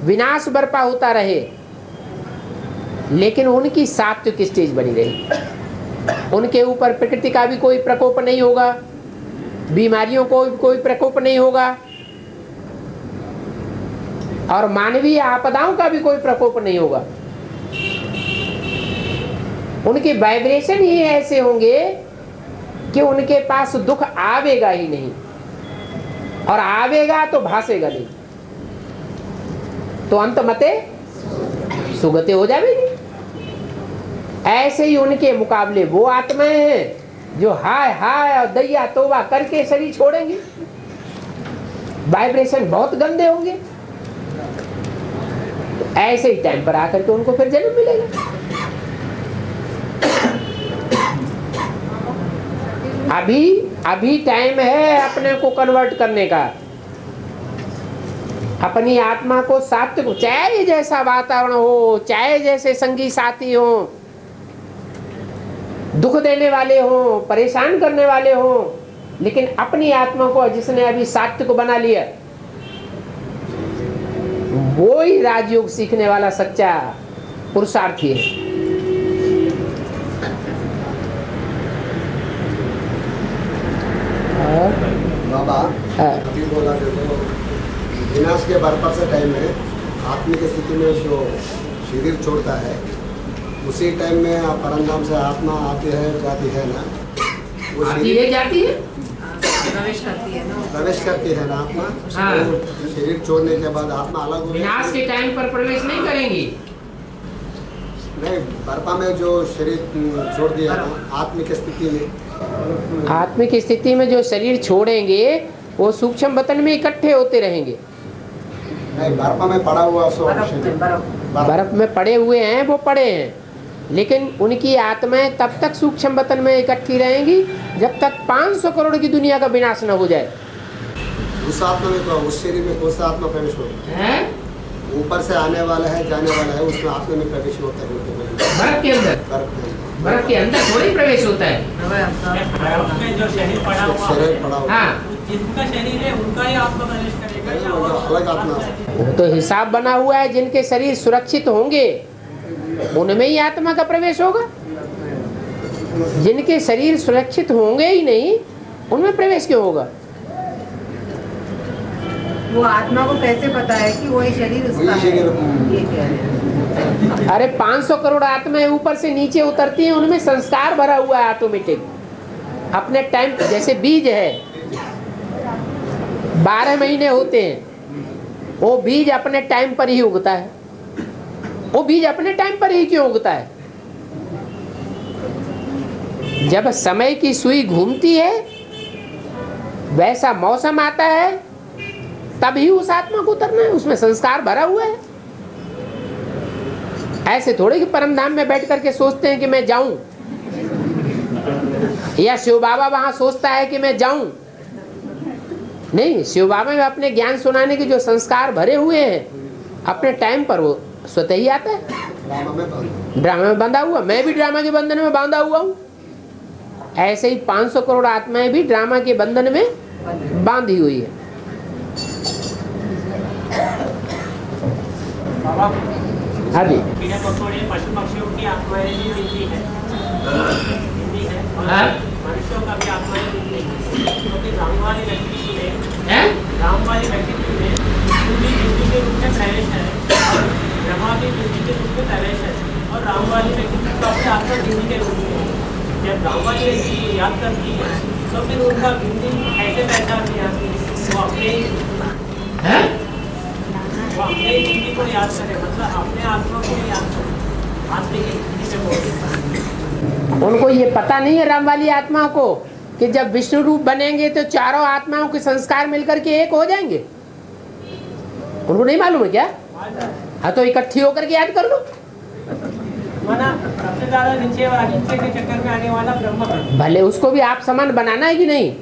विनाश बर्पा होता रहे, लेकिन उनकी सात्विक स्टेज बनी रही। उनके ऊपर प्रकृति का भी कोई प्रकोप नहीं होगा, बीमारियों को कोई प्रकोप नहीं होगा, और मानवीय आपदाओं का भी कोई प्रकोप नहीं होगा। उनके वाइब्रेशन ही ऐसे होंगे कि उनके पास दुख आवेगा ही नहीं, और आवेगा तो भासेगा नहीं, तो अंत मते सुगते हो जाएगी। ऐसे ही उनके मुकाबले वो आत्माएं हैं जो हाय हाय और दैया तोबा करके शरीर छोड़ेंगी, वाइब्रेशन बहुत गंदे होंगे। ऐसे ही टाइम पर आकर के उनको फिर जन्म मिलेगा। अभी टाइम है अपने को कन्वर्ट करने का, अपनी आत्मा को सात्विक, चाहे जैसा वातावरण हो, चाहे जैसे संगी साथी हो, दुख देने वाले हो, परेशान करने वाले हो, लेकिन अपनी आत्मा को जिसने अभी सात्विक बना लिया, वो ही राजयोग सीखने वाला सच्चा पुरुषार्थी है। बाबा अभी बोला देखो, विनाश के बर्पा से टाइम में आत्मिक स्थिति में जो शरीर छोड़ता है, उसी टाइम में परमधाम से आत्मा आती है जाती है ना, वो आती है जाती है, प्रवेश करती है ना आत्मा। हाँ। तो शरीर छोड़ने के बाद आत्मा अलग हो विनाश के टाइम पर प्रवेश नहीं करेंगी। नहीं, बर्पा में जो शरीर छोड़ दिया ना आत्मिक स्थिति में, आत्मिक स्थिति में जो शरीर छोड़ेंगे वो सूक्ष्म वतन में इकट्ठे होते रहेंगे। नहीं, बर्पा में पड़ा हुआ सो बर्फ में पड़े हुए हैं, वो पड़े हैं, लेकिन उनकी आत्माएं तब तक सूक्ष्म वतन में इकट्ठी रहेंगी जब तक 500 करोड़ की दुनिया का विनाश न हो जाए। उस आत्मा में तो उस शरीर में कौन सा आत्मा प्रवेश होता है? ऊपर से आने वाला है जाने वाला है, उसमें आत्मा में प्रवेश होता है। बर्फ के अंदर, बर्फ के अंदर थोड़ी प्रवेश होता है। बर्फ में जो शरीर पड़ा हुआ है, शरीर पड़ा हुआ, हाँ, जिनका शरीर है उनका ही आत्मा प्रवेश करेगा या अलग आत्मा। वो तो हिसाब बना हुआ है, जिनके शरीर सुरक्षित होंगे उनमें ही आत्मा का प्रवेश होगा, जिनके शरीर सुरक्षित होंगे ही नहीं उनमें प्रवेश क्यों होगा? वो आत्मा को कैसे पता है कि वही शरीर उसका है? ये कह रहे हैं। अरे 500 करोड़ आत्माएं ऊपर से नीचे उतरती हैं, उनमें संस्कार भरा हुआ है ऑटोमेटिक। अपने टाइम, जैसे बीज है 12 महीने होते हैं, वो बीज अपने टाइम पर ही उगता है। वो बीज अपने टाइम पर ही क्यों उगता है? जब समय की सुई घूमती है, वैसा मौसम आता है, तभी उस आत्मा को उतरना है, उसमें संस्कार भरा हुआ है। ऐसे थोड़े कि परमधाम में बैठ करके सोचते हैं कि मैं जाऊं। या शिव बाबा वहां सोचता है कि मैं जाऊं? नहीं, शिव बाबा में अपने ज्ञान सुनाने के जो संस्कार भरे हुए हैं, अपने टाइम पर वो स्वतः ही आता है। ड्रामा में बंधा हुआ, मैं भी ड्रामा के बंधन में बांधा हुआ हूं। ऐसे ही 500 करोड़ आत्माएं भी ड्रामा के बंधन में बांधी हुई है। अभी कीड़े मकोड़े पशु पक्षियों की आत्माएं भी मिलती है और मनुष्यों का भी आत्माएं मिलती है, क्योंकि राम वाले व्यक्तित्व में पूरी हिंदी के रूप में प्रवेश है और ब्रह्मा भी हिंदी के रूप में प्रवेश है और राम वाली व्यक्तित्व का भी आत्मा हिंदी के रूप में है। जब राम वाली व्यक्ति को याद करती है तो फिर उनका हिंदी ऐसे पहचानती है वो अपने हिंदी को याद करे, मतलब अपने आत्मा को याद करे, आत्मा की हिंदी से बोले। उनको ये पता नहीं है राम वाली आत्मा को कि जब विष्णु रूप बनेंगे तो चारों आत्माओं के संस्कार मिलकर के एक हो जाएंगे। उनको नहीं मालूम है क्या? हाँ, तो इकट्ठी होकर के याद कर लो। सबसे ज्यादा नीचे वाले के चक्कर में आने वाला ब्रह्म है। भले उसको भी आप समान बनाना है कि नहीं?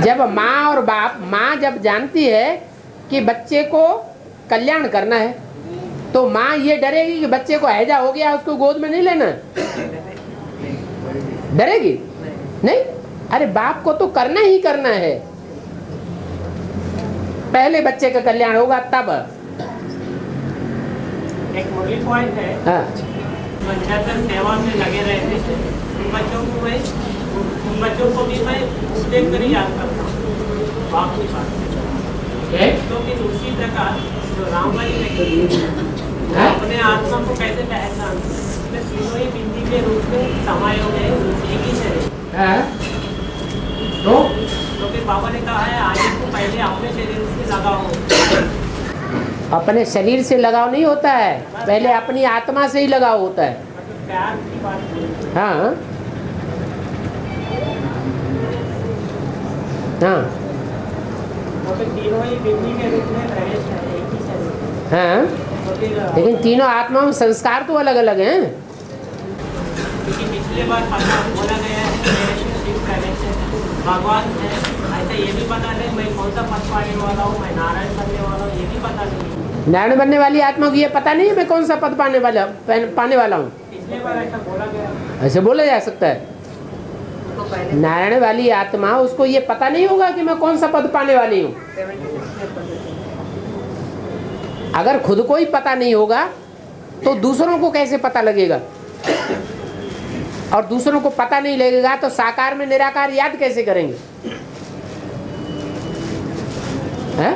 जब माँ और बाप, माँ जब जानती है कि बच्चे को कल्याण करना है तो माँ ये डरेगी कि बच्चे को हैजा हो गया, उसको गोद में नहीं लेना। डरेगी नहीं? अरे बाप को तो करना ही करना है, पहले बच्चे का कल्याण होगा तब। एक मुरली पॉइंट है, सेवा में लगे रहते थे उन बच्चों को भी मैं देख कर ही याद करता हूँ बाप की बात। तो फिर उसी प्रकार जो राम वाली व्यक्ति अपने आत्मा को कैसे पहचानते, तीनों ही बिंदी के रूप में समाये हुए एक ही शरीर। तो फिर बाबा ने कहा है आज को पहले अपने शरीर से लगाओ। अपने शरीर से लगाव नहीं होता है, पहले अपनी आत्मा से ही लगाव होता है। प्यार की बात। हाँ हाँ, तो फिर तीनों ही बिंदी के रूप में प्रवेश है एक ही शरीर। हाँ, लेकिन तीनों आत्माओं में संस्कार तो अलग अलग हैं। क्योंकि पिछले बार बोला गया है शिव प्रवेश है, भगवान है, ऐसा ये भी पता नहीं मैं कौन सा पद पाने वाला हूँ, मैं नारायण बनने वाला हूँ, ये भी पता नहीं। नारायण बनने वाली आत्मा को ये पता नहीं है मैं कौन सा पद पाने वाला हूँ। पिछले बार ऐसा बोला गया, ऐसे बोला जा सकता है। नारायण वाली आत्मा, उसको ये पता नहीं होगा कि मैं कौन सा पद पाने वाली हूँ। अगर खुद को ही पता नहीं होगा तो दूसरों को कैसे पता लगेगा? और दूसरों को पता नहीं लगेगा तो साकार में निराकार याद कैसे करेंगे? है?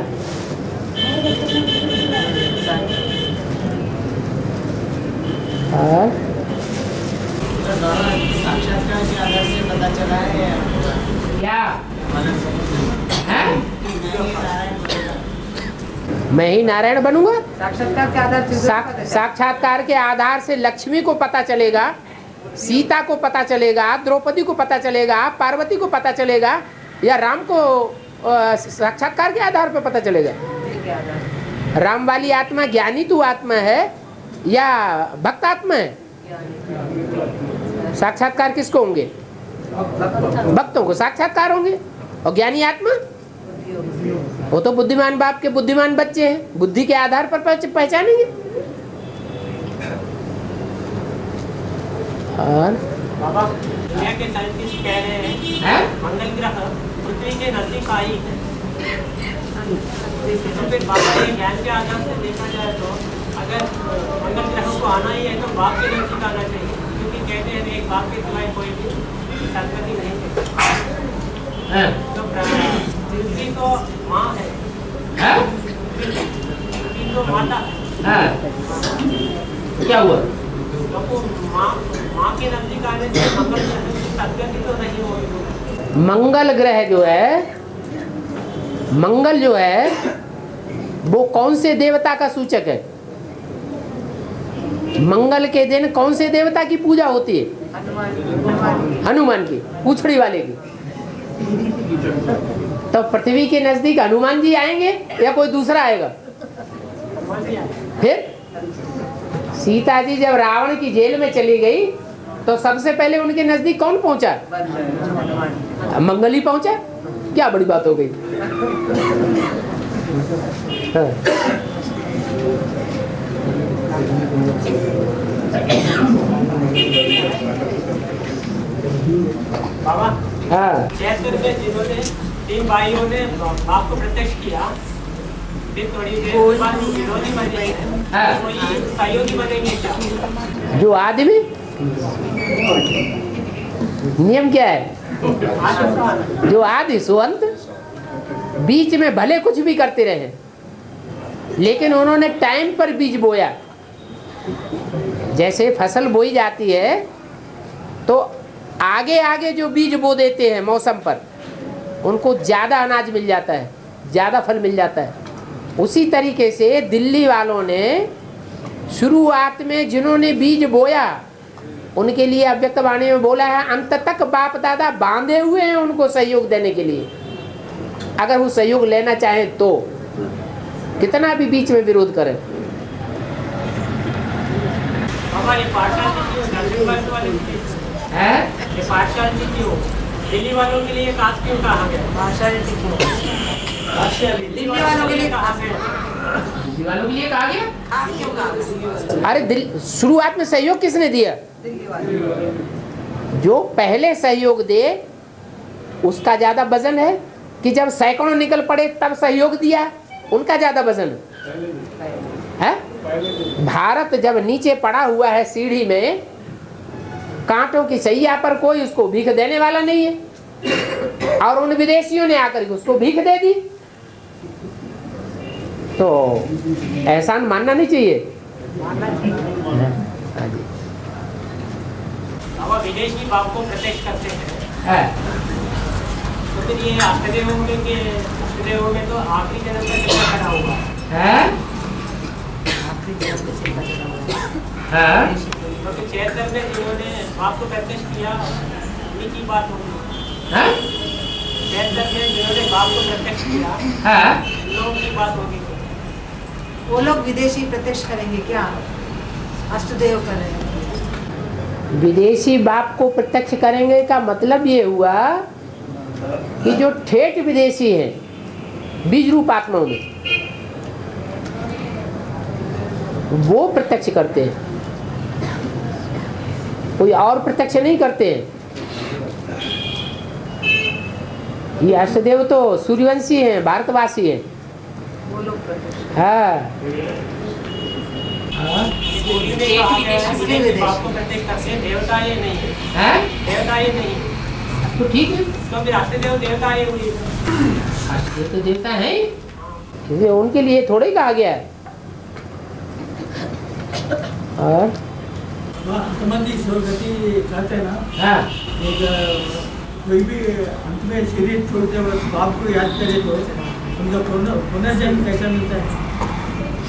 साक्षात्कार के आधार से पता चला है क्या? मैं ही नारायण बनूंगा? साक्षात्कार के आधार से साक्षात्कार के आधार से लक्ष्मी को पता चलेगा, सीता को पता चलेगा, द्रौपदी को पता चलेगा, पार्वती को पता चलेगा, या राम को साक्षात्कार के आधार पर पता चलेगा? राम वाली आत्मा ज्ञानी तू आत्मा है या भक्त आत्मा है? साक्षात्कार किसको होंगे? भक्तों को साक्षात्कार होंगे। और ज्ञानी आत्मा वो तो बुद्धिमान बाप के बुद्धिमान बच्चे हैं, बुद्धि के आधार पर पहचानेंगे। और बाबा दुनिया के साइंटिस्ट कह रहे हैं मंगल ग्रह पृथ्वी के नजदीक आई है। तो फिर बाबा ये ज्ञान के आधार से देखा जाए तो अगर मंगल ग्रह को आना ही है तो बाप के नजदीक आना चाहिए, क्योंकि कहते हैं एक बाप के सिवाय कोई भी संतति नहीं है। तो पृथ्वी तो माँ है, पृथ्वी तो माता है। क्या हुआ? तो माँ के नजदीक आने से मंगल ग्रह की संतति तो नहीं होगी। मंगल ग्रह जो है, मंगल जो है वो कौन से देवता का सूचक है? मंगल के दिन कौन से देवता की पूजा होती है? हनुमान की, पूछड़ी वाले की। तो पृथ्वी के नजदीक हनुमान जी आएंगे या कोई दूसरा आएगा? फिर सीता जी जब रावण की जेल में चली गई तो सबसे पहले उनके नजदीक कौन पहुंचा? मंगल ही पहुंचा। क्या बड़ी बात हो गई। हाँ। बाबा हाँ। 76 में जिन्होंने 3 भाइयों ने बाप को प्रत्यक्ष किया, फिर थोड़ी देर के बाद विरोधी बने, कोई सहयोगी बनेंगे क्या? जो आदमी, नियम क्या है? जो आदि सो अंत। बीच में भले कुछ भी करते रहे, लेकिन उन्होंने टाइम पर बीज बोया। जैसे फसल बोई जाती है तो आगे आगे जो बीज बो देते हैं मौसम पर, उनको ज़्यादा अनाज मिल जाता है, ज़्यादा फल मिल जाता है। उसी तरीके से दिल्ली वालों ने शुरुआत में जिन्होंने बीज बोया, उनके लिए अव्यक्त वाणी में बोला है, अंत तक बाप दादा बांधे हुए हैं उनको सहयोग देने के लिए। अगर वो सहयोग लेना चाहें तो कितना भी बीच में विरोध करें। हमारी पाठशाला वाले है ये पाठशाला क्यों दिल्ली वालों के लिए खास क्यों कहा गया? दिल्ली वालों के लिए कहा गया? दिल्ली वालों के लिए कहा गया? खास क्यों कहा? अरे शुरुआत में सहयोग किसने दिया? जो पहले सहयोग दे उसका ज्यादा वजन है कि जब सैकड़ों निकल पड़े तब सहयोग दिया, उनका ज्यादा वजन है? भारत जब नीचे पड़ा हुआ है सीढ़ी में, कांटों की सैया पर कोई उसको भीख देने वाला नहीं है, और उन विदेशियों ने आकर के उसको भीख दे दी, तो एहसान मानना नहीं चाहिए। अब विदेशी बाप को प्रत्यक्ष करते हैं, तो फिर ये आश्चर्य होंगे कि आश्चर्य होंगे तो आखिरी जन्म का कितना खड़ा होगा? तो फिर 76 में जिन्होंने बाप को प्रत्यक्ष किया, उन्हीं की बात होगी। 76 में जिन्होंने बाप को प्रत्यक्ष किया, उन लोगों की बात होगी। वो लोग विदेशी प्रत्यक्ष करेंगे क्या? अष्टदेव करेंगे? विदेशी बाप को प्रत्यक्ष करेंगे का मतलब ये हुआ कि जो ठेठ विदेशी हैं बीज रूप आत्माओं में, वो प्रत्यक्ष करते हैं, कोई और प्रत्यक्ष नहीं करते हैं। ये अष्टदेव तो सूर्यवंशी हैं, भारतवासी हैं। वो लोग प्रत्यक्ष। हाँ, बाप को प्रत्यक्ष करते हैं, देवता ये नहीं है, देवता ये नहीं है, तो ठीक है। तो फिर अष्टदेव देवता ये हुई। ये तो देवता है, इसलिए उनके लिए थोड़े ही कहा गया है। और संबंधी स्वर्गति कहते हैं ना, हाँ, एक कोई भी अंत में शरीर छोड़ते वक्त बाप को याद करे तो उनका पुनर्जन्म कैसा मिलता है?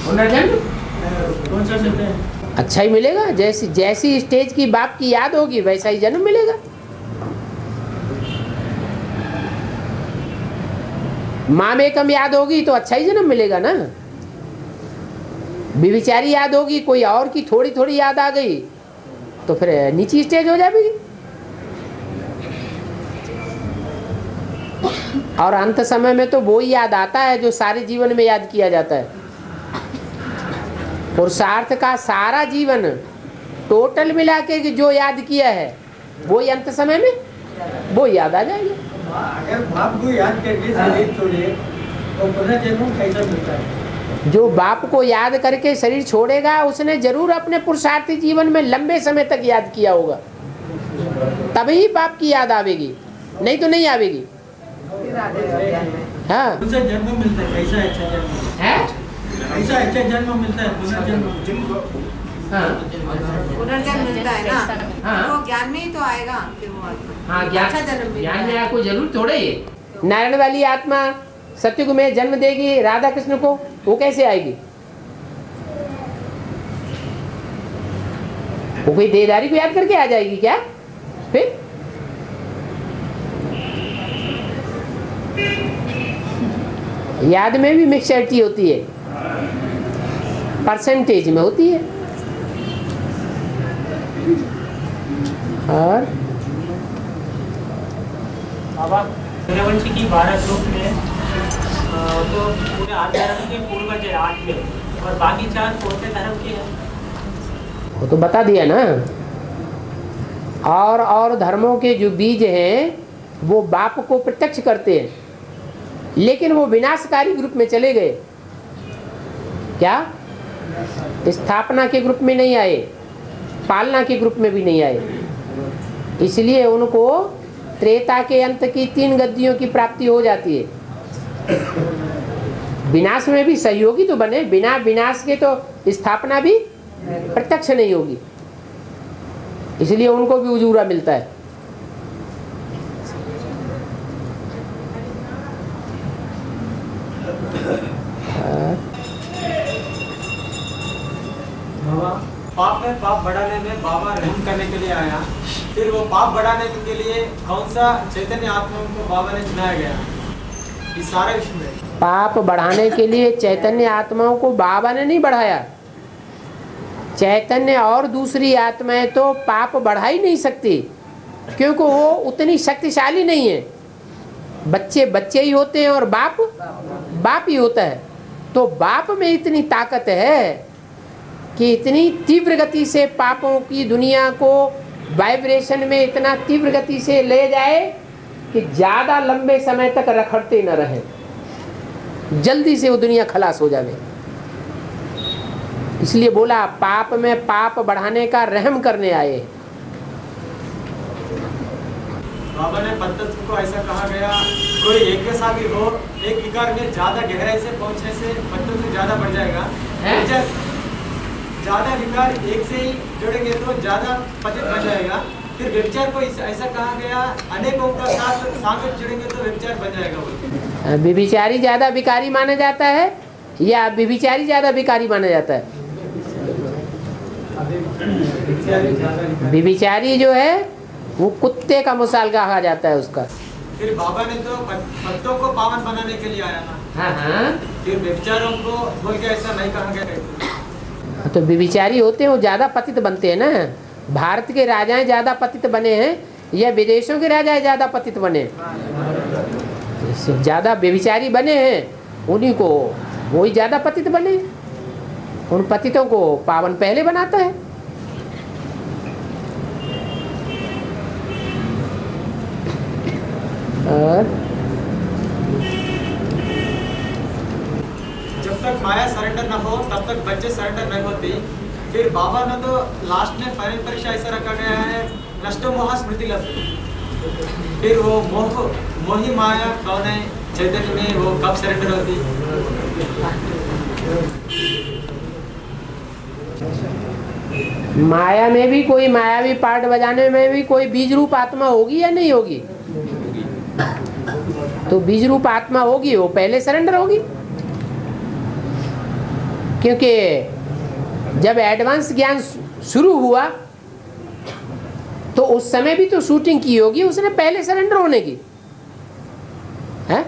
पुनर्जन्म कौन सा मिलता है? अच्छा ही मिलेगा। जैसी जैसी स्टेज की बाप की याद होगी वैसा ही जन्म मिलेगा। माँ में कम याद होगी तो अच्छा ही जन्म मिलेगा ना। विचारी याद होगी, कोई और की थोड़ी थोड़ी याद आ गई तो फिर नीची स्टेज हो जाएगी। और अंत समय में तो वो ही याद आता है जो सारे जीवन में याद किया जाता है। पुरुषार्थ का सारा जीवन टोटल मिला के जो याद किया है वो ही अंत समय में वो याद आ जाएगा। अगर बाप को याद करके शरीर छोड़े तो पुनर्जन्म कैसा मिलता है? जो बाप को याद करके शरीर छोड़ेगा उसने जरूर अपने पुरुषार्थी जीवन में लंबे समय तक याद किया होगा, तभी बाप की याद आवेगी, नहीं तो नहीं आवेगी। हाँ, उनसे जन्म मिलता है, कैसा अच्छा जन्म है? कैसा अच्छा जन्म मिलता है? पुनर्जन्म। हाँ, पुनर्जन्म मिलता है ना। हाँ। वो ज्ञान में ही तो आएगा कि वो हाँ, अच्छा जन्म ज्ञान में आपको जरूर थोड़े ही। नारायण वाली आत्मा सत्युग में जन्म देगी राधा कृष्ण को, वो कैसे आएगी? वो कोई देदारी को याद करके आ जाएगी क्या? फिर याद में भी मिक्सचरिटी होती है, परसेंटेज में होती है। और बाबा सूर्यवंशी की 12 श्लोक में तो पूरे 8 धर्म के पूर्वज है 8 में, और बाकी 4 कौन से धर्म के हैं? वो तो बता दिया ना। और धर्मों के जो बीज हैं वो बाप को प्रत्यक्ष करते हैं, लेकिन वो विनाशकारी ग्रुप में चले गए। क्या? स्थापना के ग्रुप में नहीं आए, पालना के ग्रुप में भी नहीं आए। इसलिए उनको त्रेता के अंत की 3 गद्दियों की प्राप्ति हो जाती है। विनाश में भी सहयोगी तो बने, बिना विनाश के तो स्थापना भी प्रत्यक्ष नहीं होगी, इसलिए उनको भी उजूरा मिलता है। पाप में पाप बढ़ाने में बाबा रहम करने के लिए आया, फिर वो पाप बढ़ाने के लिए कौन सा चैतन्य आत्मा को बाबा ने चुनाया गया इस सारे विषय में? पाप बढ़ाने के लिए चैतन्य आत्माओं को बाबा ने नहीं बढ़ाया। चैतन्य और दूसरी आत्माएं तो पाप बढ़ा ही नहीं सकती, क्योंकि वो उतनी शक्तिशाली नहीं है। बच्चे बच्चे ही होते हैं और बाप बाप ही होता है। तो बाप में इतनी ताकत है कि इतनी तीव्र गति से पापों की दुनिया को वाइब्रेशन में इतना तीव्र गति से ले जाए कि ज़्यादा लंबे समय तक रखड़ते न रहे, जल्दी से वो दुनिया खलास हो जावे। इसलिए बोला पाप में पाप बढ़ाने का रहम करने आए। बाबा ने पंतत्व को ऐसा कहा गया, कोई एक जैसा भी हो, एक विकार में ज्यादा गहराई से पहुंचने से पंतत्व ज्यादा बढ़ जाएगा। ज्यादा विकार एक से ही जुड़ेंगे तो ज्यादा पतित बन जाएगा। फिर व्यभिचार को ऐसा कहा गया, अनेकों का साथ सागर जुड़ेंगे तो व्यभिचार बन जाएगा। व्यभिचारी ज्यादा विकारी माना जाता है या व्यभिचारी ज्यादा विकारी माना जाता है? व्यभिचारी जो है वो कुत्ते का मिसाल कहा जाता है उसका। फिर बाबा ने तो पत्तों को पावन बनाने के लिए आया ना। हाँ। फिर व्यभिचारों को बोल के ऐसा नहीं कहा गया। तो व्यभिचारी होते हैं वो ज्यादा पतित बनते हैं ना। भारत के राजाएं ज्यादा पतित बने हैं या विदेशों के राजाएं ज्यादा पतित बने? ज्यादा व्यभिचारी बने हैं उन्हीं को वही ज्यादा पतित बने। उन पतितों को पावन पहले बनाता है। और जब तक माया सरेंडर न हो तब तक बच्चे सरेंडर नहीं होती। फिर बाबा ने तो लास्ट में फाइनल परीक्षा ऐसा रखा गया है, नष्टो मोह स्मृति लब्ध। फिर वो मोही माया कौन है चैतन्य में, वो कब सरेंडर होती? माया में भी कोई मायावी पार्ट बजाने में भी कोई बीज रूप आत्मा होगी या नहीं होगी? तो बीज रूप आत्मा होगी, वो पहले सरेंडर होगी। क्योंकि जब एडवांस ज्ञान शुरू हुआ तो उस समय भी तो शूटिंग की होगी उसने पहले सरेंडर होने की है?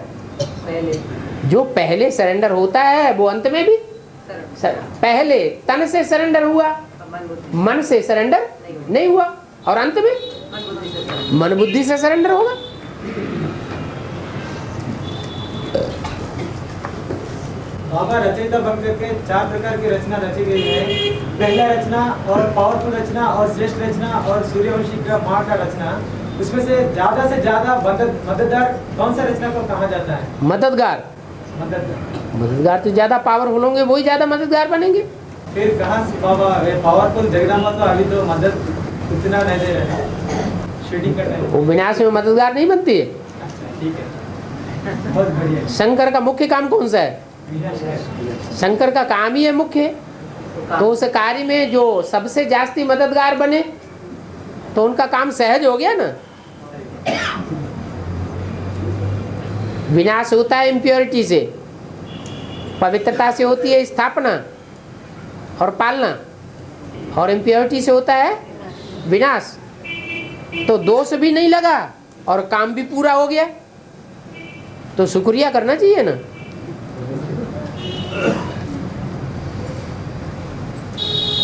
जो पहले सरेंडर होता है वो अंत में भी पहले तन से सरेंडर हुआ, मन से सरेंडर नहीं हुआ, और अंत में मन बुद्धि से सरेंडर होगा। बाबा रचयिता बन करके 4 प्रकार की रचना रची गई है। पहला रचना और पावरफुल रचना और श्रेष्ठ रचना और सूर्यवंशी का माँ का रचना। उसमें से ज्यादा मददगार कौन सा रचना को कहा जाता है? मददगार तो ज्यादा पावरफुल होंगे, वही ज्यादा मददगार बनेंगे। फिर कहाँ से बाबा पावरफुल जगदम्बा तो अभी तो मदद उतना नहीं दे रहे, शेडिंग करते हैं। वो विनाश में मददगार नहीं बनती है। ठीक है, बहुत बढ़िया। शंकर का मुख्य काम कौन सा है? शंकर का काम ही है मुख्य। तो उस कार्य में जो सबसे जास्ती मददगार बने तो उनका काम सहज हो गया ना। विनाश होता है इम्प्योरिटी से, पवित्रता से होती है स्थापना और पालना, और इम्प्योरिटी से होता है विनाश। तो दोष भी नहीं लगा और काम भी पूरा हो गया, तो शुक्रिया करना चाहिए ना।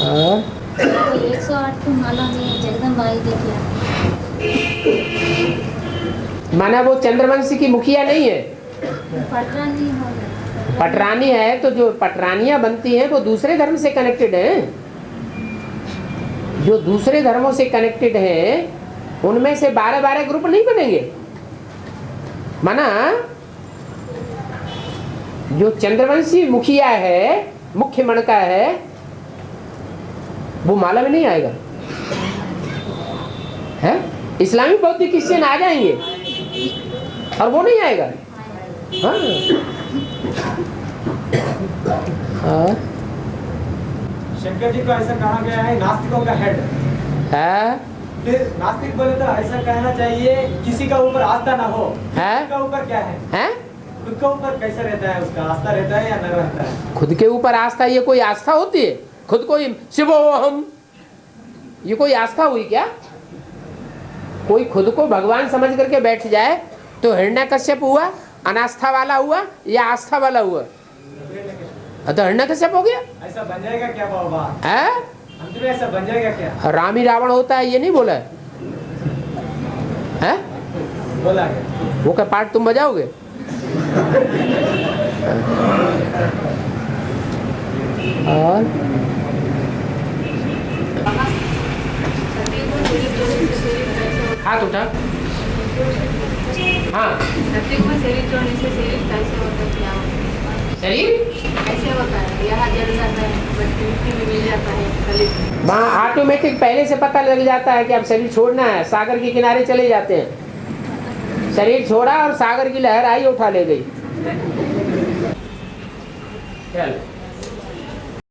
108 को माला में जगदम्बा आई देखिए। माना वो चंद्रवंशी की मुखिया नहीं है, पटरानी है, तो जो पटरानियां बनती हैं वो दूसरे धर्म से कनेक्टेड हैं। जो दूसरे धर्मों से कनेक्टेड हैं उनमें से 12-12 ग्रुप नहीं बनेंगे। माना जो चंद्रवंशी मुखिया है, मुख्य मणका है, वो माला में नहीं आएगा है। इस्लामी बौद्ध क्रिश्चियन आ जाएंगे और वो नहीं आएगा। हाँ शंकर जी को ऐसा कहा गया है नास्तिकों का हेड है। फिर नास्तिक बोले तो ऐसा कहना चाहिए किसी का ऊपर आस्था ना हो। है? खुद का ऊपर क्या है? खुद का ऊपर कैसा रहता है, उसका आस्था रहता है या न रहता है? खुद के ऊपर आस्था, ये कोई आस्था होती है? खुद को शिवो हम, ये कोई आस्था हुई क्या? कोई खुद को भगवान समझ करके बैठ जाए तो हिरण्यकश्यप हुआ अनास्था वाला हुआ या आस्था वाला हुआ? तो हिरण्यकश्यप हो गया। ऐसा बन जाएगा क्या बाबा? है? अंत में ऐसा बन जाएगा क्या? राम ही रावण होता है ये नहीं बोला है? बोला है। वो क्या पार्ट तुम बजाओगे? और हाथ उठा। हाँ, शरीर कैसे होता है? यहाँ जल जाता है, मिट्टी में मिल जाता है, खलीज। वहाँ ऑटोमेटिक पहले से पता लग जाता है कि अब शरीर छोड़ना है, सागर के किनारे चले जाते हैं। शरीर छोड़ा और सागर की लहर आई उठा ले गई। चल